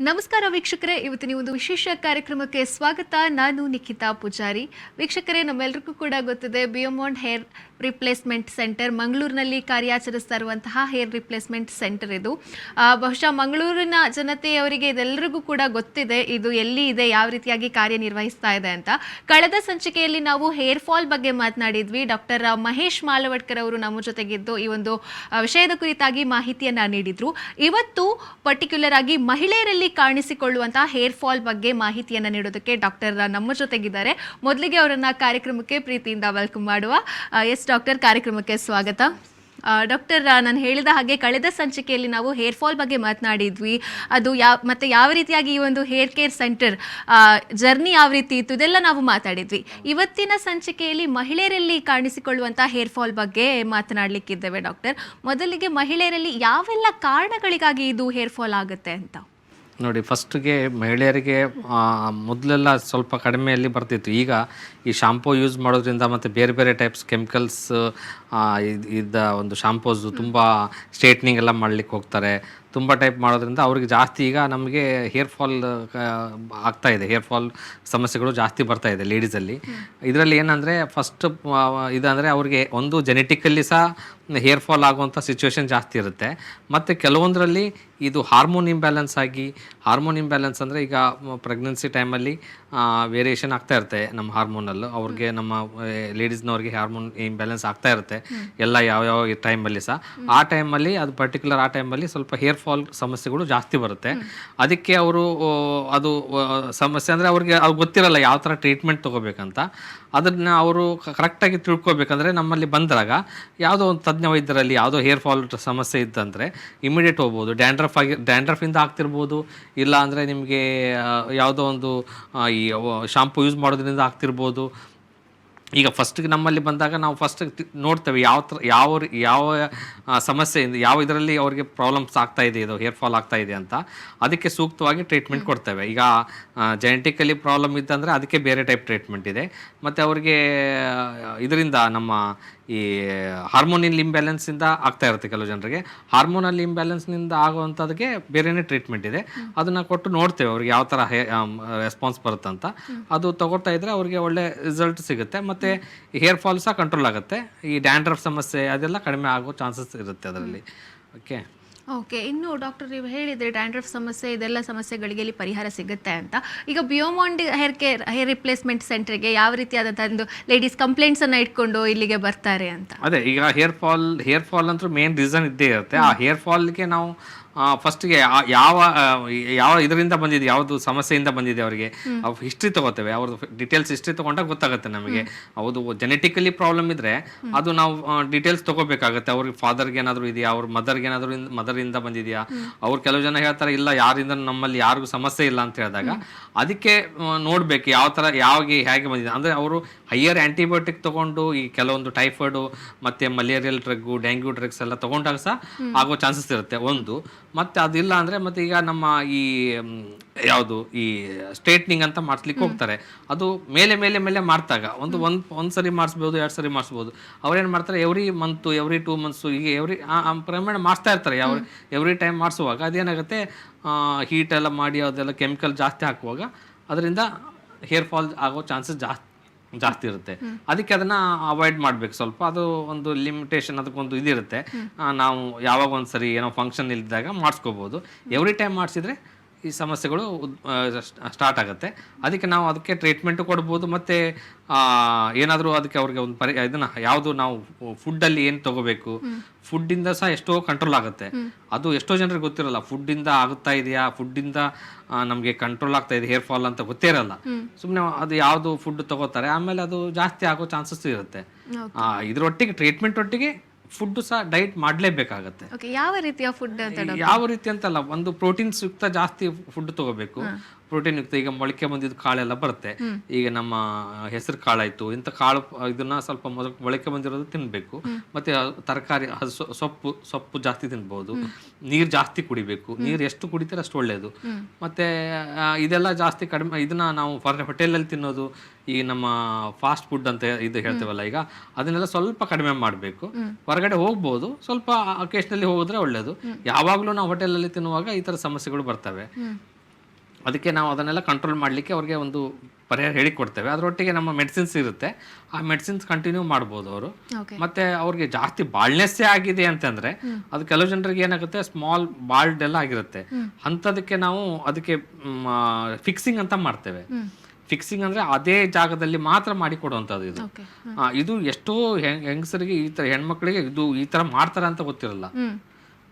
ನಮಸ್ಕಾರ ವೀಕ್ಷಕರೇ, ಇವತ್ತಿನ ಒಂದು ವಿಶೇಷ ಕಾರ್ಯಕ್ರಮಕ್ಕೆ ಸ್ವಾಗತ. ನಾನು ನಿಖಿತಾ ಪೂಜಾರಿ. ವೀಕ್ಷಕರೇ, ನಮ್ಮೆಲ್ಲರಿಗೂ ಕೂಡ ಗೊತ್ತಿದೆ ಬಿಯೋಮಾಂಡ್ ಹೇರ್ ರಿಪ್ಲೇಸ್ಮೆಂಟ್ ಸೆಂಟರ್ ಮಂಗಳೂರಿನಲ್ಲಿ ಕಾರ್ಯಾಚರಿಸ್ತಾ ಇರುವಂತಹ ಹೇರ್ ರಿಪ್ಲೇಸ್ಮೆಂಟ್ ಸೆಂಟರ್ ಇದು. ಬಹುಶಃ ಮಂಗಳೂರಿನ ಜನತೆಯವರಿಗೆ ಇದೆಲ್ಲರಿಗೂ ಕೂಡ ಗೊತ್ತಿದೆ ಇದು ಎಲ್ಲಿ ಇದೆ, ಯಾವ ರೀತಿಯಾಗಿ ಕಾರ್ಯನಿರ್ವಹಿಸ್ತಾ ಇದೆ ಅಂತ. ಕಳೆದ ಸಂಚಿಕೆಯಲ್ಲಿ ನಾವು ಹೇರ್ ಫಾಲ್ ಬಗ್ಗೆ ಮಾತನಾಡಿದ್ವಿ. ಡಾಕ್ಟರ್ ಮಹೇಶ್ ಮಾಲವಡ್ಕರ್ ಅವರು ನಮ್ಮ ಜೊತೆಗಿದ್ದು ಈ ಒಂದು ವಿಷಯದ ಕುರಿತಾಗಿ ಮಾಹಿತಿಯನ್ನ ನೀಡಿದ್ರು. ಇವತ್ತು ಪರ್ಟಿಕ್ಯುಲರ್ ಆಗಿ ಮಹಿಳೆಯರಲ್ಲಿ ಕಾಣಿಸಿಕೊಳ್ಳುವಂತಹ ಹೇರ್ ಫಾಲ್ ಬಗ್ಗೆ ಮಾಹಿತಿಯನ್ನ ನೀಡೋದಕ್ಕೆ ಡಾಕ್ಟರ್ ನಮ್ಮ ಜೊತೆಗಿದ್ದಾರೆ. ಮೊದಲಿಗೆ ಅವರನ್ನ ಕಾರ್ಯಕ್ರಮಕ್ಕೆ ಪ್ರೀತಿಯಿಂದ ವೆಲ್ಕಮ್ ಮಾಡುವ. ಎಸ್ ಡಾಕ್ಟರ್, ಕಾರ್ಯಕ್ರಮಕ್ಕೆ ಸ್ವಾಗತ. ಡಾಕ್ಟರ್, ನಾನು ಹೇಳಿದ ಹಾಗೆ ಕಳೆದ ಸಂಚಿಕೆಯಲ್ಲಿ ನಾವು ಹೇರ್ ಫಾಲ್ ಬಗ್ಗೆ ಮಾತನಾಡಿದ್ವಿ. ಅದು ಮತ್ತೆ ಯಾವ ರೀತಿಯಾಗಿ ಈ ಒಂದು ಹೇರ್ ಕೇರ್ ಸೆಂಟರ್ ಜರ್ನಿ ಯಾವ ರೀತಿ ಇತ್ತು ಇದೆಲ್ಲ ನಾವು ಮಾತಾಡಿದ್ವಿ. ಇವತ್ತಿನ ಸಂಚಿಕೆಯಲ್ಲಿ ಮಹಿಳೆಯರಲ್ಲಿ ಕಾಣಿಸಿಕೊಳ್ಳುವಂತಹ ಹೇರ್ ಫಾಲ್ ಬಗ್ಗೆ ಮಾತನಾಡಲಿಕ್ಕಿದ್ದೇವೆ. ಡಾಕ್ಟರ್, ಮೊದಲಿಗೆ ಮಹಿಳೆಯರಲ್ಲಿ ಯಾವೆಲ್ಲ ಕಾರಣಗಳಿಗಾಗಿ ಇದು ಹೇರ್ ಫಾಲ್ ಆಗುತ್ತೆ ಅಂತ ನೋಡಿ. ಫಸ್ಟ್ಗೆ ಮಹಿಳೆಯರಿಗೆ ಮೊದಲೆಲ್ಲ ಸ್ವಲ್ಪ ಕಡಿಮೆಯಲ್ಲಿ ಬರ್ತಿತ್ತು. ಈಗ ಈ ಶಾಂಪೂ ಯೂಸ್ ಮಾಡೋದ್ರಿಂದ ಮತ್ತು ಬೇರೆ ಬೇರೆ ಟೈಪ್ಸ್ ಕೆಮಿಕಲ್ಸ್ ಇದ್ದ ಒಂದು ಶಾಂಪೂಸು ತುಂಬ ಸ್ಟ್ರೇಟ್ನಿಂಗ್ ಎಲ್ಲ ಮಾಡಲಿಕ್ಕೆ ಹೋಗ್ತಾರೆ. ತುಂಬ ಟೈಪ್ ಮಾಡೋದ್ರಿಂದ ಅವ್ರಿಗೆ ಜಾಸ್ತಿ ಈಗ ನಮಗೆ ಹೇರ್ ಫಾಲ್ ಆಗ್ತಾ ಇದೆ. ಹೇರ್ ಫಾಲ್ ಸಮಸ್ಯೆಗಳು ಜಾಸ್ತಿ ಬರ್ತಾ ಇದೆ ಲೇಡೀಸಲ್ಲಿ. ಇದರಲ್ಲಿ ಏನಂದರೆ ಫಸ್ಟ್ ಇದಂದರೆ ಅವ್ರಿಗೆ ಒಂದು ಜೆನೆಟಿಕಲ್ಲಿ ಸಹ ಹೇರ್ ಫಾಲ್ ಆಗುವಂಥ ಸಿಚುವೇಶನ್ ಜಾಸ್ತಿ ಇರುತ್ತೆ. ಮತ್ತು ಕೆಲವೊಂದರಲ್ಲಿ ಇದು ಹಾರ್ಮೋನ್ ಇಂಬ್ಯಾಲೆನ್ಸ್ ಆಗಿ, ಹಾರ್ಮೋನ್ ಇಂಬ್ಯಾಲೆನ್ಸ್ ಅಂದರೆ ಈಗ ಪ್ರೆಗ್ನೆನ್ಸಿ ಟೈಮಲ್ಲಿ ವೇರಿಯೇಷನ್ ಆಗ್ತಾ ಇರುತ್ತೆ ನಮ್ಮ ಹಾರ್ಮೋನಲ್ಲೂ. ಅವ್ರಿಗೆ ನಮ್ಮ ಲೇಡೀಸ್ನವ್ರಿಗೆ ಹಾರ್ಮೋನ್ ಇಂಬ್ಯಾಲೆನ್ಸ್ ಆಗ್ತಾ ಇರುತ್ತೆ ಎಲ್ಲ ಯಾವ ಟೈಮಲ್ಲಿ ಸಹ. ಆ ಟೈಮಲ್ಲಿ ಅದು ಪರ್ಟಿಕ್ಯುಲರ್ ಆ ಟೈಮಲ್ಲಿ ಸ್ವಲ್ಪ ಹೇರ್ ಫಾಲ್ ಸಮಸ್ಯೆಗಳು ಜಾಸ್ತಿ ಬರುತ್ತೆ. ಅದಕ್ಕೆ ಅವರು ಅದು ಸಮಸ್ಯೆ ಅಂದರೆ ಅವ್ರಿಗೆ ಗೊತ್ತಿರಲ್ಲ ಯಾವ ಥರ ಟ್ರೀಟ್ಮೆಂಟ್ ತೊಗೋಬೇಕಂತ. ಅದನ್ನು ಅವರು ಕರೆಕ್ಟಾಗಿ ತಿಳ್ಕೊಬೇಕಂದ್ರೆ ನಮ್ಮಲ್ಲಿ ಬಂದಾಗ ಯಾವುದೋ ಒಂದು ತಜ್ಞ ವೈದ್ಯರಲ್ಲಿ ಯಾವುದೋ ಹೇರ್ ಫಾಲ್ ಸಮಸ್ಯೆ ಇದ್ದಂದರೆ ಇಮಿಡಿಯೇಟ್ ಹೋಗ್ಬೋದು. ಡ್ಯಾಂಡ್ರಫಿಂದ ಆಗ್ತಿರ್ಬೋದು, ಇಲ್ಲ ಅಂದರೆ ನಿಮಗೆ ಯಾವುದೋ ಒಂದು ಈ ಶಾಂಪೂ ಯೂಸ್ ಮಾಡೋದ್ರಿಂದ ಆಗ್ತಿರ್ಬೋದು. ಈಗ ಫಸ್ಟಿಗೆ ನಮ್ಮಲ್ಲಿ ಬಂದಾಗ ನಾವು ಫಸ್ಟ್ ನೋಡ್ತೇವೆ ಯಾವ ಸಮಸ್ಯೆಯಿಂದ ಯಾವ ಇದರಲ್ಲಿ ಅವ್ರಿಗೆ ಪ್ರಾಬ್ಲಮ್ಸ್ ಆಗ್ತಾ ಇದೆ, ಇದು ಹೇರ್ ಫಾಲ್ ಆಗ್ತಾ ಇದೆ ಅಂತ. ಅದಕ್ಕೆ ಸೂಕ್ತವಾಗಿ ಟ್ರೀಟ್ಮೆಂಟ್ ಕೊಡ್ತೇವೆ. ಈಗ ಜೆನೆಟಿಕಲಿ ಪ್ರಾಬ್ಲಮ್ ಇದ್ದಂದರೆ ಅದಕ್ಕೆ ಬೇರೆ ಟೈಪ್ ಟ್ರೀಟ್ಮೆಂಟ್ ಇದೆ. ಮತ್ತು ಅವ್ರಿಗೆ ಇದರಿಂದ ನಮ್ಮ ಈ ಹಾರ್ಮೋನಿಯಲ್ ಇಂಬ್ಯಾಲೆನ್ಸಿಂದ ಆಗ್ತಾ ಇರುತ್ತೆ ಕೆಲವು ಜನರಿಗೆ. ಹಾರ್ಮೋನಲ್ ಇಂಬ್ಯಾಲೆನ್ಸ್ನಿಂದ ಆಗುವಂಥದ್ದಕ್ಕೆ ಬೇರೆಯೇ ಟ್ರೀಟ್ಮೆಂಟ್ ಇದೆ. ಅದನ್ನು ಕೊಟ್ಟು ನೋಡ್ತೇವೆ ಅವ್ರಿಗೆ ಯಾವ ಥರ ರೆಸ್ಪಾನ್ಸ್ ಬರುತ್ತಂತ. ಅದು ತಗೋತಾ ಇದ್ದರೆ ಅವ್ರಿಗೆ ಒಳ್ಳೆ ರಿಸಲ್ಟ್ ಸಿಗುತ್ತೆ. ಮತ್ತು ಹೇರ್ ಫಾಲ್ ಸಹ ಕಂಟ್ರೋಲ್ ಆಗುತ್ತೆ. ಈ ಡ್ಯಾಂಡ್ರಫ್ ಸಮಸ್ಯೆ ಅದೆಲ್ಲ ಕಡಿಮೆ ಆಗೋ ಚಾನ್ಸಸ್ ಇರುತ್ತೆ ಅದರಲ್ಲಿ. ಓಕೆ. ಇನ್ನು ಡಾಕ್ಟರ್, ನೀವು ಹೇಳಿದರೆ ಡ್ಯಾಂಡ್ರಫ್ ಸಮಸ್ಯೆ ಇದೆಲ್ಲ ಸಮಸ್ಯೆಗಳಿಗೆ ಇಲ್ಲಿ ಪರಿಹಾರ ಸಿಗುತ್ತೆ ಅಂತ. ಈಗ ಬಿಯೋಮಾಂಡ್ ಹೇರ್ ರಿಪ್ಲೇಸ್ಮೆಂಟ್ ಸೆಂಟರ್ಗೆ ಯಾವ ರೀತಿಯಾದಂಥ ಒಂದು ಲೇಡೀಸ್ ಕಂಪ್ಲೇಂಟ್ಸನ್ನು ಇಟ್ಕೊಂಡು ಇಲ್ಲಿಗೆ ಬರ್ತಾರೆ ಅಂತ? ಅದೇ, ಈಗ ಹೇರ್ ಫಾಲ್ ಅಂತೂ ಮೇನ್ ರೀಸನ್ ಇದ್ದೇ ಇರುತ್ತೆ. ಆ ಹೇರ್ ಫಾಲ್ಗೆ ನಾವು ಫಸ್ಟ್ಗೆ ಯಾವ ಇದರಿಂದ ಬಂದಿದೆ, ಯಾವುದು ಸಮಸ್ಯೆಯಿಂದ ಬಂದಿದೆ ಅವರಿಗೆ ಹಿಸ್ಟ್ರಿ ತಗೋತೇವೆ. ಅವ್ರದ್ದು ಡೀಟೇಲ್ಸ್ ಹಿಸ್ಟ್ರಿ ತಗೊಂಡಾಗ ಗೊತ್ತಾಗುತ್ತೆ ನಮಗೆ. ಹೌದು, ಜೆನೆಟಿಕಲಿ ಪ್ರಾಬ್ಲಮ್ ಇದ್ರೆ ಅದು ನಾವು ಡೀಟೇಲ್ಸ್ ತಗೋಬೇಕಾಗುತ್ತೆ. ಅವ್ರಿಗೆ ಫಾದರ್ಗೆ ಏನಾದರೂ ಇದೆಯಾ, ಅವ್ರ ಮದರ್ಗೆ ಏನಾದರೂ ಮದರಿಂದ ಬಂದಿದೆಯಾ. ಅವ್ರು ಕೆಲವು ಜನ ಹೇಳ್ತಾರೆ ಇಲ್ಲ ಯಾರಿಂದ ನಮ್ಮಲ್ಲಿ ಯಾರಿಗೂ ಸಮಸ್ಯೆ ಇಲ್ಲ ಅಂತ ಹೇಳಿದಾಗ ಅದಕ್ಕೆ ನೋಡ್ಬೇಕು ಯಾವ ಥರ ಹೇಗೆ ಬಂದಿದೆ. ಅಂದರೆ ಅವರು ಹೈಯರ್ ಆ್ಯಂಟಿಬಯೋಟಿಕ್ ತೊಗೊಂಡು ಈ ಕೆಲವೊಂದು ಟೈಫಾಯ್ಡು ಮತ್ತು ಮಲೇರಿಯಲ್ ಡ್ರಗ್ಗು, ಡೆಂಗ್ಯೂ ಡ್ರಗ್ಸ್ ಎಲ್ಲ ತೊಗೊಂಡಾಗ ಸಹ ಆಗೋ ಚಾನ್ಸಸ್ ಇರುತ್ತೆ ಒಂದು. ಮತ್ತು ಅದಿಲ್ಲ ಅಂದರೆ ಮತ್ತೆ ಈಗ ನಮ್ಮ ಈ ಯಾವುದು ಈ ಸ್ಟ್ರೇಟ್ನಿಂಗ್ ಅಂತ ಮಾಡಿಸ್ಲಿಕ್ಕೆ ಹೋಗ್ತಾರೆ. ಅದು ಮೇಲೆ ಮೇಲೆ ಮೇಲೆ ಮಾಡ್ತಾಗ ಒಂದು ಸರಿ ಮಾಡಿಸ್ಬೋದು, 2 ಸರಿ ಮಾಡಿಸ್ಬೋದು. ಅವ್ರೇನು ಮಾಡ್ತಾರೆ, ಎವ್ರಿ 2 ಮಂತ್ಸು ಹೀಗೆ ಪ್ರಮಾಣ ಮಾಡಿಸ್ತಾ ಇರ್ತಾರೆ. ಎವ್ರಿ ಟೈಮ್ ಮಾಡಿಸುವಾಗ ಅದೇನಾಗುತ್ತೆ, ಹೀಟ್ ಎಲ್ಲ ಮಾಡಿ ಅದೆಲ್ಲ ಕೆಮಿಕಲ್ ಜಾಸ್ತಿ ಹಾಕುವಾಗ ಅದರಿಂದ ಹೇರ್ ಫಾಲ್ ಆಗೋ ಚಾನ್ಸಸ್ ಜಾಸ್ತಿ ಇರುತ್ತೆ. ಅದಕ್ಕೆ ಅದನ್ನ ಅವಾಯ್ಡ್ ಮಾಡ್ಬೇಕು ಸ್ವಲ್ಪ. ಅದು ಒಂದು ಲಿಮಿಟೇಷನ್, ಅದಕ್ಕೊಂದು ಇದಿರುತ್ತೆ. ನಾವು ಯಾವಾಗ ಒಂದ್ಸರಿ ಏನೋ ಫಂಕ್ಷನ್ ಇಲ್ದಾಗ ಮಾಡಿಸ್ಕೋಬೋದು. ಎವ್ರಿ ಟೈಮ್ ಮಾಡಿಸಿದ್ರೆ ಈ ಸಮಸ್ಯೆಗಳು ಸ್ಟಾರ್ಟ್ ಆಗುತ್ತೆ. ಅದಕ್ಕೆ ನಾವು ಅದಕ್ಕೆ ಟ್ರೀಟ್ಮೆಂಟು ಕೊಡ್ಬೋದು. ಮತ್ತು ಏನಾದರೂ ಅದಕ್ಕೆ ಅವ್ರಿಗೆ ಒಂದು ಇದನ್ನು ಯಾವುದು ನಾವು ಫುಡ್ಡಲ್ಲಿ ಏನು ತೊಗೋಬೇಕು, ಫುಡ್ಡಿಂದ ಸಹ ಎಷ್ಟೋ ಕಂಟ್ರೋಲ್ ಆಗುತ್ತೆ. ಅದು ಎಷ್ಟೋ ಜನರಿಗೆ ಗೊತ್ತಿರಲ್ಲ, ಫುಡ್ಡಿಂದ ಆಗುತ್ತಾ ಇದೆಯಾ, ಫುಡ್ಡಿಂದ ನಮಗೆ ಕಂಟ್ರೋಲ್ ಆಗ್ತಾ ಇದೆ ಹೇರ್ ಫಾಲ್ ಅಂತ ಗೊತ್ತೇ ಇರಲ್ಲ. ಸುಮ್ಮನೆ ಅದು ಯಾವುದು ಫುಡ್ ತಗೋತಾರೆ, ಆಮೇಲೆ ಅದು ಜಾಸ್ತಿ ಆಗೋ ಚಾನ್ಸಸ್ ಇರುತ್ತೆ. ಇದರೊಟ್ಟಿಗೆ ಟ್ರೀಟ್ಮೆಂಟ್ ಒಟ್ಟಿಗೆ ಫುಡ್ ಸಹ ಡೈಟ್ ಮಾಡಲೇಬೇಕಾಗತ್ತೆ. ಯಾವ ರೀತಿಯ ಫುಡ್ ಅಂತ? ಯಾವ ರೀತಿ ಅಂತಲ್ಲ, ಒಂದು ಪ್ರೋಟೀನ್ಸ್ ಯುಕ್ತ ಜಾಸ್ತಿ ಫುಡ್ ತಗೋಬೇಕು. ಪ್ರೋಟೀನ್ ಯುಕ್ತ ಈಗ ಮೊಳಕೆ ಬಂದಿದ್ದು ಕಾಳೆಲ್ಲ ಬರುತ್ತೆ. ಈಗ ನಮ್ಮ ಹೆಸರು ಕಾಳಾಯ್ತು, ಇಂಥ ಕಾಳು ಇದನ್ನ ಸ್ವಲ್ಪ ಮೊಳಕೆ ಬಂದಿರೋದು ತಿನ್ಬೇಕು. ಮತ್ತೆ ತರಕಾರಿ, ಸೊಪ್ಪು ಜಾಸ್ತಿ ತಿನ್ಬಹುದು. ನೀರು ಜಾಸ್ತಿ ಕುಡಿಬೇಕು. ನೀರು ಎಷ್ಟು ಕುಡಿತಾರೆ ಅಷ್ಟು ಒಳ್ಳೇದು. ಮತ್ತೆ ಇದೆಲ್ಲ ಜಾಸ್ತಿ ಕಡಿಮೆ, ಇದನ್ನ ನಾವು ಹೋಟೆಲಲ್ಲಿ ತಿನ್ನೋದು, ಈ ನಮ್ಮ ಫಾಸ್ಟ್ ಫುಡ್ ಅಂತ ಇದು ಹೇಳ್ತೇವಲ್ಲ, ಈಗ ಅದನ್ನೆಲ್ಲ ಸ್ವಲ್ಪ ಕಡಿಮೆ ಮಾಡಬೇಕು. ಹೊರಗಡೆ ಹೋಗ್ಬೋದು, ಸ್ವಲ್ಪ ಅಕೇಶನಲ್ಲಿ ಹೋಗಿದ್ರೆ ಒಳ್ಳೇದು. ಯಾವಾಗಲೂ ನಾವು ಹೋಟೆಲಲ್ಲಿ ತಿನ್ನುವಾಗ ಈ ಥರ ಸಮಸ್ಯೆಗಳು ಬರ್ತವೆ. ಅದಕ್ಕೆ ನಾವು ಅದನ್ನೆಲ್ಲ ಕಂಟ್ರೋಲ್ ಮಾಡಲಿಕ್ಕೆ ಅವ್ರಿಗೆ ಒಂದು ಪರಿಹಾರ ಹೇಳಿಕೊಡ್ತೇವೆ. ಅದರೊಟ್ಟಿಗೆ ನಮ್ಮ ಮೆಡಿಸಿನ್ಸ್ ಇರುತ್ತೆ, ಆ ಮೆಡಿಸಿನ್ಸ್ ಕಂಟಿನ್ಯೂ ಮಾಡ್ಬೋದು ಅವರು. ಓಕೆ. ಮತ್ತು ಅವ್ರಿಗೆ ಜಾಸ್ತಿ ಬಾಳ್ನೆಸ್ಸೇ ಆಗಿದೆ ಅಂತಂದರೆ ಅದು ಕೆಲವು ಜನರಿಗೆ ಏನಾಗುತ್ತೆ, ಸ್ಮಾಲ್ ಬಾಲ್ಡ್ ಎಲ್ಲ ಆಗಿರುತ್ತೆ, ಅಂಥದಕ್ಕೆ ನಾವು ಅದಕ್ಕೆ ಫಿಕ್ಸಿಂಗ್ ಅಂತ ಮಾಡ್ತೇವೆ. ಫಿಕ್ಸಿಂಗ್ ಅಂದರೆ ಅದೇ ಜಾಗದಲ್ಲಿ ಮಾತ್ರ ಮಾಡಿಕೊಡುವಂಥದ್ದು ಇದು. ಓಕೆ. ಇದು ಎಷ್ಟೋ ಹೆಂಗಸರಿಗೆ ಈ ಥರ, ಹೆಣ್ಮಕ್ಳಿಗೆ ಇದು ಈ ಥರ ಮಾಡ್ತಾರೆ ಅಂತ ಗೊತ್ತಿರಲ್ಲ.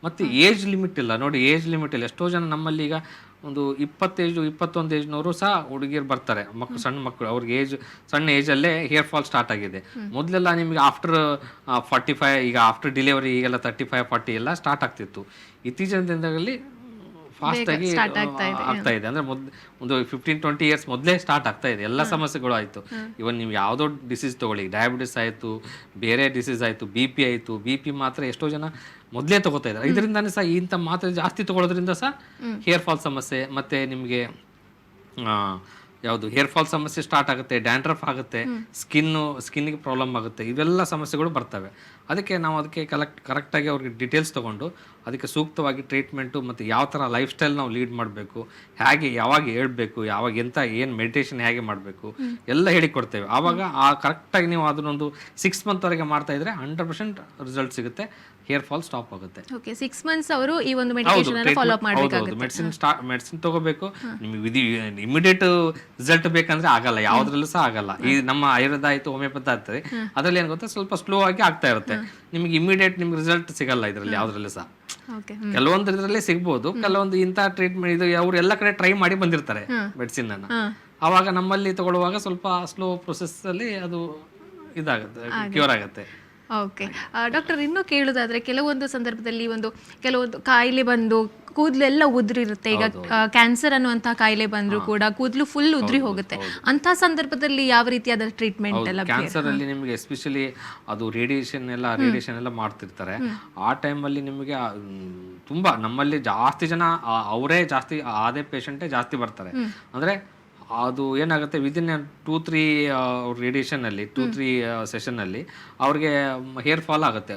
ಮತ್ತು ಏಜ್ ಲಿಮಿಟ್ ಇಲ್ಲ ನೋಡಿ, ಏಜ್ ಲಿಮಿಟ್ ಇಲ್ಲ. ಎಷ್ಟೋ ಜನ ನಮ್ಮಲ್ಲಿ ಈಗ ಒಂದು 21 ಏಜ್ನವರು ಸಹ ಹುಡುಗಿಯರು ಬರ್ತಾರೆ, ಸಣ್ಣ ಮಕ್ಕಳು, ಅವ್ರಿಗೆ ಸಣ್ಣ ಏಜಲ್ಲೇ ಹೇರ್ ಫಾಲ್ ಸ್ಟಾರ್ಟ್ ಆಗಿದೆ. ಮೊದಲೆಲ್ಲ ನಿಮಗೆ ಆಫ್ಟರ್ 45, ಈಗ ಆಫ್ಟರ್ ಡಿಲಿವರಿ ಈಗೆಲ್ಲ 35-40 ಎಲ್ಲ ಸ್ಟಾರ್ಟ್ ಆಗ್ತಿತ್ತು. ಇತ್ತೀಚಿನ ದಿನಗಳಲ್ಲಿ ಫಾಸ್ಟಾಗಿ ಆಗ್ತಾ ಇದೆ. ಅಂದರೆ ಒಂದು 15-20 ಇಯರ್ಸ್ ಮೊದಲೇ ಸ್ಟಾರ್ಟ್ ಆಗ್ತಾ ಇದೆ. ಎಲ್ಲ ಸಮಸ್ಯೆಗಳು ಆಯಿತು. ಇವನ್ ನೀವು ಯಾವುದೋ ಡಿಸೀಸ್ ತೊಗೊಳ್ಳಿ, ಡಯಾಬಿಟಿಸ್ ಆಯಿತು, ಬೇರೆ ಡಿಸೀಸ್ ಆಯಿತು, BP ಆಯಿತು. BP ಮಾತ್ರ ಎಷ್ಟೋ ಜನ ಮೊದಲೇ ತಗೋತಾ ಇದ್ದಾರೆ. ಇದರಿಂದನೇ ಸಹ ಇಂಥ ಮಾತ್ರೆ ಜಾಸ್ತಿ ತಗೊಳ್ಳೋದ್ರಿಂದ ಸಹ ಹೇರ್ ಫಾಲ್ ಸಮಸ್ಯೆ, ಮತ್ತು ನಿಮಗೆ ಯಾವುದು ಹೇರ್ ಫಾಲ್ ಸಮಸ್ಯೆ ಸ್ಟಾರ್ಟ್ ಆಗುತ್ತೆ, ಡ್ಯಾಂಡ್ರಫ್ ಆಗುತ್ತೆ, ಸ್ಕಿನ್ನಿಗೆ ಪ್ರಾಬ್ಲಮ್ ಆಗುತ್ತೆ, ಇವೆಲ್ಲ ಸಮಸ್ಯೆಗಳು ಬರ್ತವೆ. ಅದಕ್ಕೆ ನಾವು ಅದಕ್ಕೆ ಕರೆಕ್ಟಾಗಿ ಅವ್ರಿಗೆ ಡೀಟೇಲ್ಸ್ ತೊಗೊಂಡು ಅದಕ್ಕೆ ಸೂಕ್ತವಾಗಿ ಟ್ರೀಟ್ಮೆಂಟು ಮತ್ತು ಯಾವ ಥರ ಲೈಫ್ ಸ್ಟೈಲ್ ನಾವು ಲೀಡ್ ಮಾಡಬೇಕು, ಹೇಗೆ ಯಾವಾಗ ಹೇಳ್ಬೇಕು, ಯಾವಾಗ ಏನು ಮೆಡಿಟೇಷನ್ ಹೇಗೆ ಮಾಡಬೇಕು ಎಲ್ಲ ಹೇಳಿಕೊಡ್ತೇವೆ. ಆವಾಗ ಆ ಕರೆಕ್ಟಾಗಿ ನೀವು ಅದನ್ನೊಂದು 6 ಮಂತ್ವರೆಗೆ ಮಾಡ್ತಾಯಿದ್ರೆ 100% ರಿಸಲ್ಟ್ ಸಿಗುತ್ತೆ, ಹೇರ್ ಫಾಲ್ ಸ್ಟಾಪ್ ಆಗುತ್ತೆ. ಓಕೆ. 6 ಮಂತ್ಸ್ ಅವರು ಈ ಒಂದು ಮೆಡಿಕೇಶನ್ ಅನ್ನು ಫಾಲೋ ಅಪ್ ಮಾಡಬೇಕಾಗುತ್ತೆ. ಮೆಡಿಸಿನ್ ತಗೋಬೇಕು. ನಿಮಗೆ ಇಮಿಡಿಯೇಟ್ ರಿಸಲ್ಟ್ ಬೇಕಂದ್ರೆ ಆಗಲ್ಲ, ಯಾವುದ್ರಲ್ಲೂ ಸಹ ಆಗಲ್ಲ. ಈ ನಮ್ಮ ಆಯುರ್ವೇದ ಆಯಿತು, ಹೋಮಿಯೋಪತಿ ಆಗ್ತದೆ, ಅದರಲ್ಲಿ ಏನು ಗೊತ್ತಾ, ಸ್ವಲ್ಪ ಸ್ಲೋ ಆಗಿ ಆಗ್ತಾ ಇರುತ್ತೆ. ನಿಮಗೆ ಇಮಿಡಿಯೇಟ್ ನಿಮ್ಗೆ ರಿಸಲ್ಟ್ ಸಿಗಲ್ಲ ಇದರಲ್ಲಿ ಯಾವುದ್ರಲ್ಲೂ ಸಹ. ಕೆಲವೊಂದು ಇದರಲ್ಲೇ ಸಿಗ್ಬೋದು, ಕೆಲವೊಂದು ಇಂಥ ಟ್ರೀಟ್ಮೆಂಟ್ ಇದು ಅವ್ರು ಎಲ್ಲ ಕಡೆ ಟ್ರೈ ಮಾಡಿ ಬಂದಿರ್ತಾರೆ ಮೆಡಿಸಿನ್ ಅನ್ನ. ಆವಾಗ ನಮ್ಮಲ್ಲಿ ತಗೊಳ್ಳುವಾಗ ಸ್ವಲ್ಪ ಸ್ಲೋ ಪ್ರೊಸೆಸ್ ಅಲ್ಲಿ ಅದು ಇದಾಗುತ್ತೆ, ಕ್ಯೂರ್ ಆಗುತ್ತೆ. ಓಕೆ. ಡಾಕ್ಟರ್, ಇನ್ನೂ ಕೇಳೋದಾದ್ರೆ ಕೆಲವೊಂದು ಸಂದರ್ಭದಲ್ಲಿ ಕೆಲವೊಂದು ಕಾಯಿಲೆ ಬಂದು ಕೂದಲೆಲ್ಲ ಉದುರಿರುತ್ತೆ. ಈಗ ಕ್ಯಾನ್ಸರ್ ಅನ್ನುವಂತಹ ಕಾಯಿಲೆ ಬಂದ್ರು ಕೂಡ ಕೂದಲು ಫುಲ್ ಉದುರಿ ಹೋಗುತ್ತೆ. ಅಂತ ಸಂದರ್ಭದಲ್ಲಿ ಯಾವ ರೀತಿಯಾದ ಟ್ರೀಟ್ಮೆಂಟ್ ಎಲ್ಲ? ಕ್ಯಾನ್ಸರ್ ಅಲ್ಲಿ ನಿಮಗೆ ಎಸ್ಪೆಷಲಿ ಅದು ರೇಡಿಯೇಷನ್ ಎಲ್ಲ ಮಾಡ್ತಿರ್ತಾರೆ. ಆ ಟೈಮಲ್ಲಿ ನಿಮಗೆ ತುಂಬಾ ನಮ್ಮಲ್ಲಿ ಜಾಸ್ತಿ ಜನ ಅವರೇ ಜಾಸ್ತಿ ಅದೇ ಪೇಷಂಟೇ ಜಾಸ್ತಿ ಬರ್ತಾರೆ. ಅಂದ್ರೆ ಅದು ಏನಾಗುತ್ತೆ, ವಿದಿನ್ 2-3 ರೇಡಿಯೇಷನಲ್ಲಿ 2-3 ಸೆಷನ್ನಲ್ಲಿ ಅವ್ರಿಗೆ ಹೇರ್ ಫಾಲ್ ಆಗುತ್ತೆ.